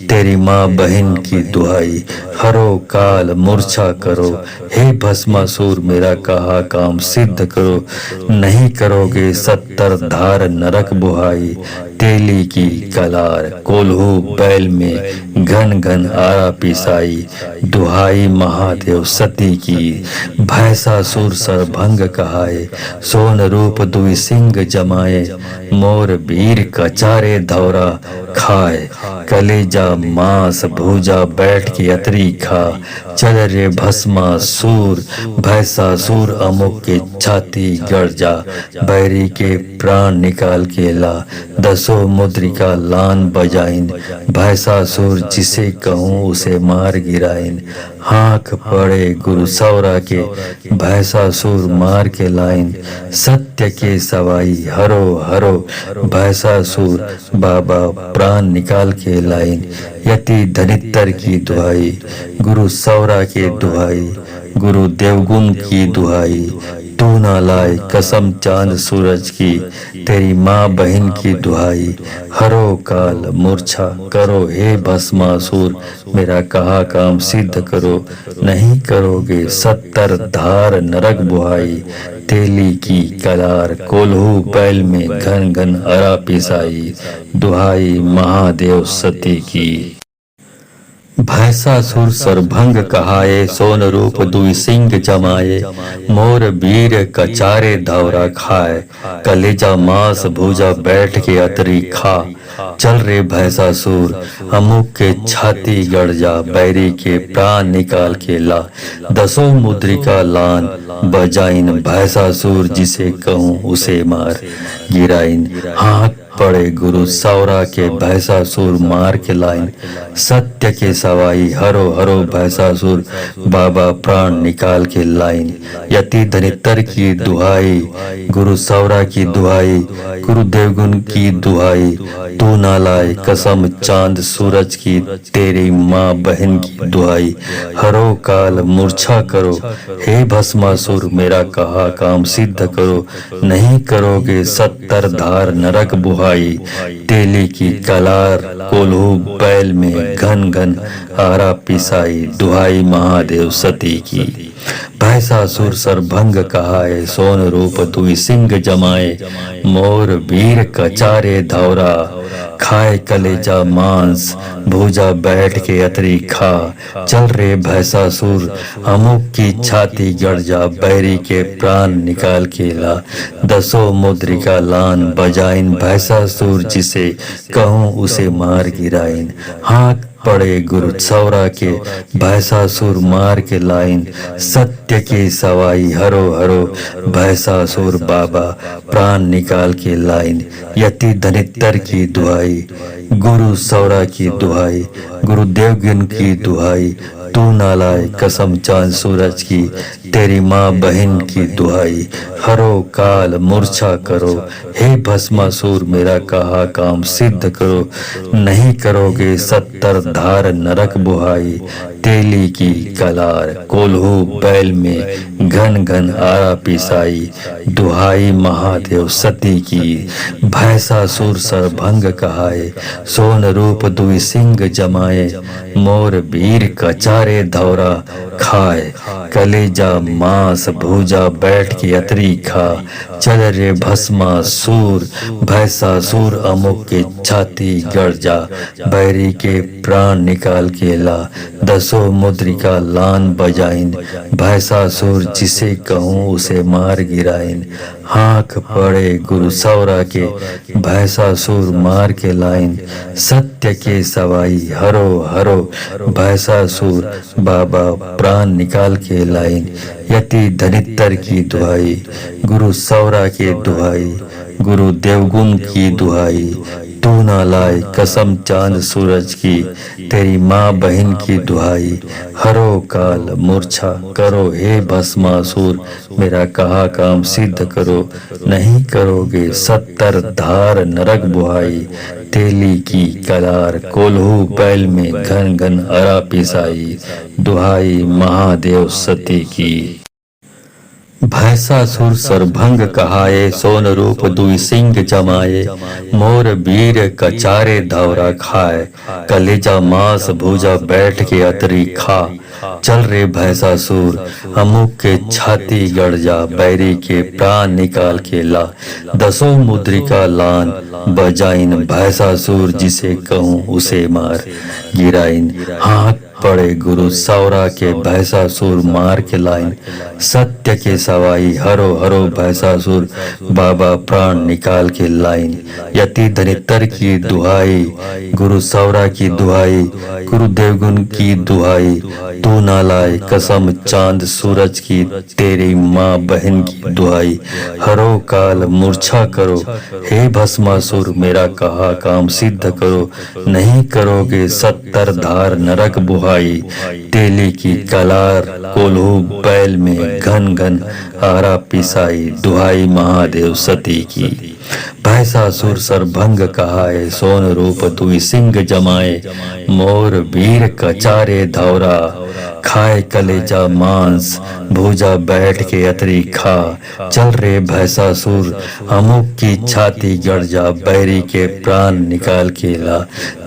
तेरी माँ बहन की दुहाई, हरो काल मूर्छा करो, हे भस्मासुर मेरा कहा काम सिद्ध करो, नहीं करोगे 70 धार नरक बुहाई, तेली की कलार कोल्हू बैल में घन घन आरा पिसाई, दुहाई महादेव सती की। भैसासुर सरभंग कहाए, सोन रूप दुई सिंह जमाए, मोर वीर कचारे धौरा खाए, कलेजा मांस भूजा बैठ के अतरी खा, चल रे भस्मासुर भैसासुर अमुक के छाती गड़ जा, बैरी के प्राण निकाल के ला, दसों मुद्रिका लान बजाइन, भैसासुर जिसे कहूँ उसे मार गिराइन, हाँक पड़े गुरु सौरा के भैसासुर मार के लाइन, सत्य के सवाई हरो हरो भैसासुर बाबा प्राण निकाल के लाइन, यति धनित्तर की दुहाई, गुरु सौरा के दुहाई, गुरु देवगुण की दुहाई, तू ना लाए कसम चांद सूरज की, तेरी माँ बहन की दुहाई, हरो काल मूर्छा करो हे भस्मासुर, मेरा कहा काम सिद्ध करो, नहीं करोगे 70 धार नरक बुहाई, तेली की कलार कोल्हू बैल में घन घन अरा पिसाई, दुहाई महादेव सती की। भैंसासुर सरभंग कहाए, सोन रूप दुई सिंह जमाए, मोर वीर कचारे धौरा खाए, कलेजा मांस भूजा बैठ के अतरी खा, चल रे भैंसासुर अमुक के छाती गड़ जा, बैरी के प्राण निकाल के ला, दसों मुद्रिका लान बजाइन, भैंसासुर जिसे कहूँ उसे मार गिराइन, हाथ पड़े गुरु सौरा के भैंसासुर मार के लाइन, सत्य के सवाई हरो हरो भैंसासुर, बाबा प्राण निकाल के लाइन, यति धनितर की दुहाई, गुरु सौरा की दुहाई, गुरु देवगुण की दुहाई, तू ना लाए कसम चांद सूरज की, तेरी माँ बहन की दुहाई, हरो काल मूर्छा करो हे भस्मासुर, मेरा कहा काम सिद्ध करो, नहीं करोगे 70 धार नरक बुहाई, तेली की कलार कोल्हू बैल में घन घन आरा पिसाई, दुहाई महादेव सती की। भैंसासुर सरभंग कहाए, सोन रूप दुई सिंह जमाए, मोर वीर कचारे धौरा खाए, कलेजा मांस भूजा बैठ के अतरी खा, चल रे भैंसासुर अमुक की छाती गड़ जा, बैरी के प्राण निकाल के ला, दसों मुद्रिका लान बजाइन, भैंसासुर जिसे कहूँ उसे मार गिराइन, हाथ पड़े गुरु सौरा के भैंसासुर मार के लाइन, सत्य की सवाई हरो हरो भैंसासुर, बाबा प्राण निकाल के लाइन, यति धनितर की दुहाई, गुरु सौरा की दुहाई, गुरु देवगुण की दुहाई, तू ना लाए कसम चांद सूरज की, तेरी माँ बहन की दुहाई, हरो काल मूर्छा करो हे भस्मासुर, मेरा कहा काम सिद्ध करो, नहीं करोगे 70 धार नरक बुहाई, तेली की कलार कोल्हू बैल में घन घन आरा पिसाई, दुहाई महादेव सती की। भैंसासुर सरभंग कहाए, सोन रूप दुई सिंह जमाए, मोर वीर कचारे धौरा खाए, कलेजा मांस भूजा बैठ के अतरी खा, चल रे भस्मासुर भैंसासुर अमुक के छाती गड़ जा, बैरी के प्राण निकाल के ला, दसों मुद्रिका लान बजाइन, भैंसासुर जिसे कहूँ उसे मार गिराइन, हाँक पड़े गुरु सौरा के भैंसासुर मार के लाइन, सत्य के सवाई हरो हरो भैंसासुर, बाबा प्राण निकाल के लाइन, यति धनितर की दुहाई, गुरु सौरा के दुहाई, गुरु देवगुण की दुहाई, तू ना लाए कसम चांद सूरज की, तेरी माँ बहन की दुहाई, हरो काल मूर्छा करो हे भस्मासुर, मेरा कहा काम सिद्ध करो, नहीं करोगे 70 धार नरक बुहाई, तेली की कलार कोल्हू बैल में घन घन अरा पिसाई, दुहाई महादेव सती की। भैंसासुर सरभंग कहाए, सोन रूप दुई सिंह जमाए, मोर वीर कचारे धौरा खाए, कलेजा मांस भूजा बैठ के अतरी खा, चल रे भैंसासुर अमुक के छाती गड़ जा, बैरी के प्राण निकाल के ला, दसों मुद्रिका लान बजाइन, भैंसासुर जिसे कहूँ उसे मार गिराइन, हाथ पड़े गुरु सौरा के भैंसासुर मार के लाइन, सत्य के सवाई हरो हरो भैंसासुर, बाबा प्राण निकाल के लाइन, यति धनितर की दुहाई, गुरु सौरा की दुहाई, गुरु देवगुण की दुहाई, तू ना लाए कसम चांद सूरज की, तेरी माँ बहन की दुहाई, हरो काल मूर्छा करो हे भस्मासुर, मेरा कहा काम सिद्ध करो, नहीं करोगे 70 धार नरक बुहाई, तेली की कलार कोल्हू बैल में घन घन आरा पिसाई, दुहाई महादेव सती की। भैसासुर सरभंग कहाए, सोन रूप दुई सिंह जमाए, मोर वीर कचारे धौरा, खाए कलेजा मांस, भूजा बैठ के अतरी खा, चल रे भैसासुर अमुक की छाती गड़ जा, बैरी के प्राण निकाल के ला,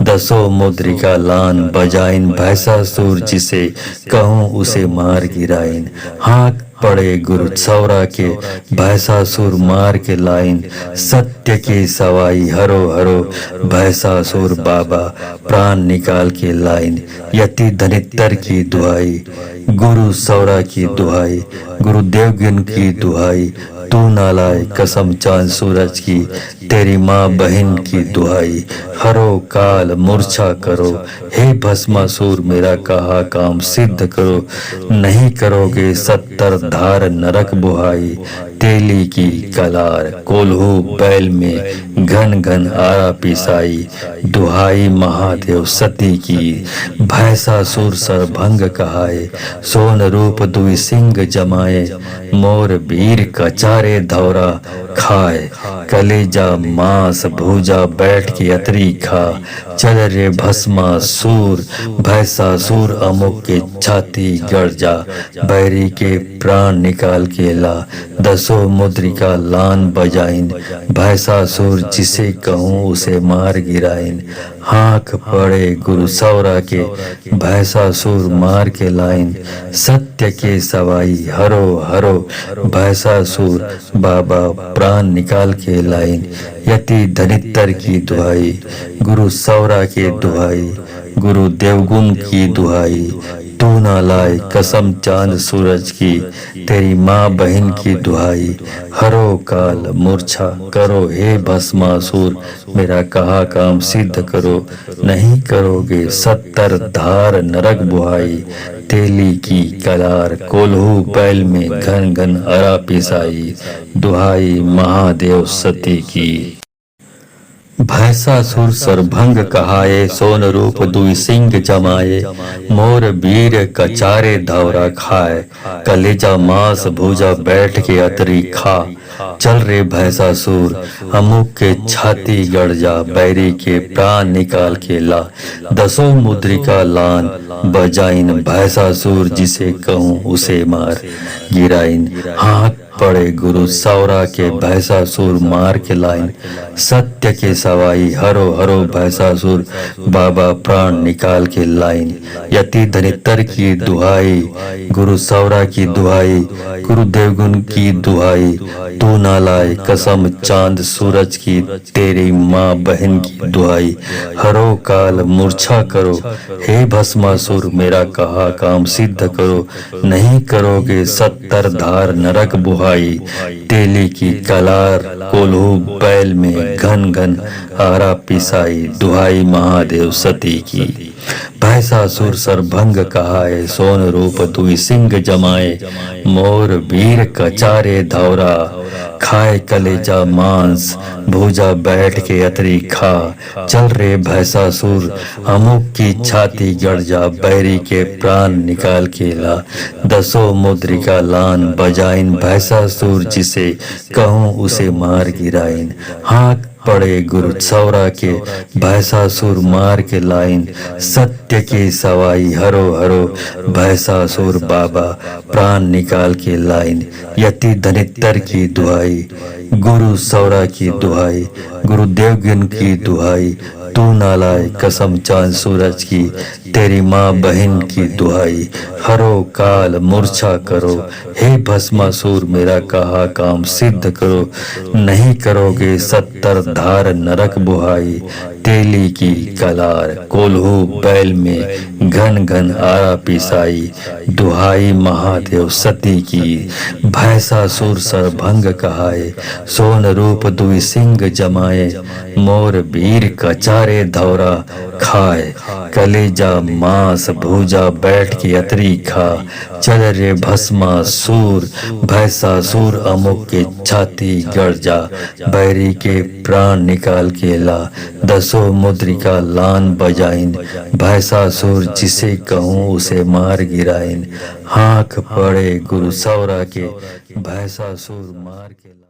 दसों मुद्रिका लान बजाइन, भैसासुर जिसे कहूँ उसे मार गिराइन, हाँक पड़े गुरु सौरा के, भैसासुर मार के लाइन, सत्य की सवाई हरो हरो, भैसासुर बाबा प्राण निकाल के लाइन, यति धनित्तर की दुहाई, गुरु सौरा की दुहाई, गुरु देवगन की दुहाई, तू ना लाए कसम चांद सूरज की, तेरी माँ बहन की दुहाई, हरो काल मूर्छा करो, हे भस्मासुर मेरा कहा काम सिद्ध करो, नहीं करोगे 70 धार नरक बुहाई, तेली की कलार कोल्हू बैल में घन घन आरा पिसाई, दुहाई महादेव सती की, भैसासुर सरभंग कहाए, सोन रूप दुई सिंह जमाए, मोर वीर कचारे धौरा, खाए कलेजा मांस भूजा बैठ के अतरी खा, चल रे भस्मासुर भैसासुर अमुक के छाती गड़ जा, बैरी के प्राण निकाल के ला, दसों मुद्रिका लान बजाइन, भैसासुर जिसे कहूँ उसे मार गिराइन, हाँक पड़े गुरु सौरा के, भैसासुर मार के लाइन, सत्य के सवाई हरो हरो, भैसासुर बाबा प्राण निकाल के लाइन, यति धनित्तर की दुहाई, गुरु सौरा के दुहाई, गुरु देवगुण की दुहाई, तू ना लाए कसम चांद सूरज की, तेरी माँ बहन की दुहाई, हरो काल मूर्छा करो, हे भस्मासुर मेरा कहा काम सिद्ध करो, नहीं करोगे 70 धार नरक बुहाई, तेली की कलार कोल्हू बैल में घन घन अरा पिसाई, दुहाई महादेव सती की। भैसासुर सरभंग कहाए, सोन रूप दुई सिंह जमाए, मोर वीर कचारे धौरा खाए, कलेजा मांस भूजा बैठ के अतरी खा, चल रे भैसासुर अमुक के छाती गड़ जा, बैरी के प्राण निकाल के ला, दसों मुद्रिका लान बजाइन, भैसासुर जिसे कहूँ उसे मार गिराइन, हाँक पड़े गुरु सौरा के, भैसासुर मार के लाइन, सत्य के सवाई हरो हरो, भैसासुर बाबा प्राण निकाल के लाइन, यति धनित्तर की दुहाई, गुरु सौरा की दुहाई, गुरु देवगुण की दुहाई, तू ना लाए कसम चांद सूरज की, तेरी माँ बहन की दुहाई, हरो काल मूर्छा करो, हे भस्मासुर मेरा कहा काम सिद्ध करो, नहीं करोगे 70 धार नरक बुहाई, तेली की कलार कोल्हू बैल में घन घन आरा पिसाई, दुहाई महादेव सती की। भैसासुर सरभंग कहाए, सोन रूप दुई सिंह जमाए, मोर वीर कचारे धौरा, खाए कलेजा मांस भूजा बैठ के अतरी खा, चल रे भैसासुर अमुक की छाती गड़ जा, बैरी के प्राण निकाल के ला, दसों मुद्रिका लान बजाइन, भैसासुर जिसे कहूँ उसे मार गिराइन, हाँक पड़े गुरु सौरा के, भैसासुर मार के लाइन, सत्य की सवाई हरो हरो, भैसासुर बाबा प्राण निकाल के लाइन, यति धनित्तर की दुहाई, गुरु सौरा की दुहाई, गुरु देवगन की दुहाई, तू ना लाए कसम चांद सूरज की, तेरी माँ बहन की दुहाई, हरो काल मूर्छा करो, हे भस्मासुर मेरा कहा काम सिद्ध करो, नहीं करोगे 70 धार नरक बुहाई, तेली की कलार कोल्हू बैल में घन घन आरा पिसाई, दुहाई महादेव सती की। भैसासुर सरभंग कहाए, सोन रूप दुई सिंह जमाए, मोर वीर कचारे धौरा, खाए कलेजा मांस भूजा बैठ के अतरी खा, चल रे भस्मासुर भैसासुर अमुक के छाती गड़ जा, बैरी के प्राण निकाल के ला, दसों मुद्रिका लान बजाइन, भैसासुर जिसे कहूँ उसे मार गिराइन, हाँक पड़े गुरु सौरा के, भैसासुर मार के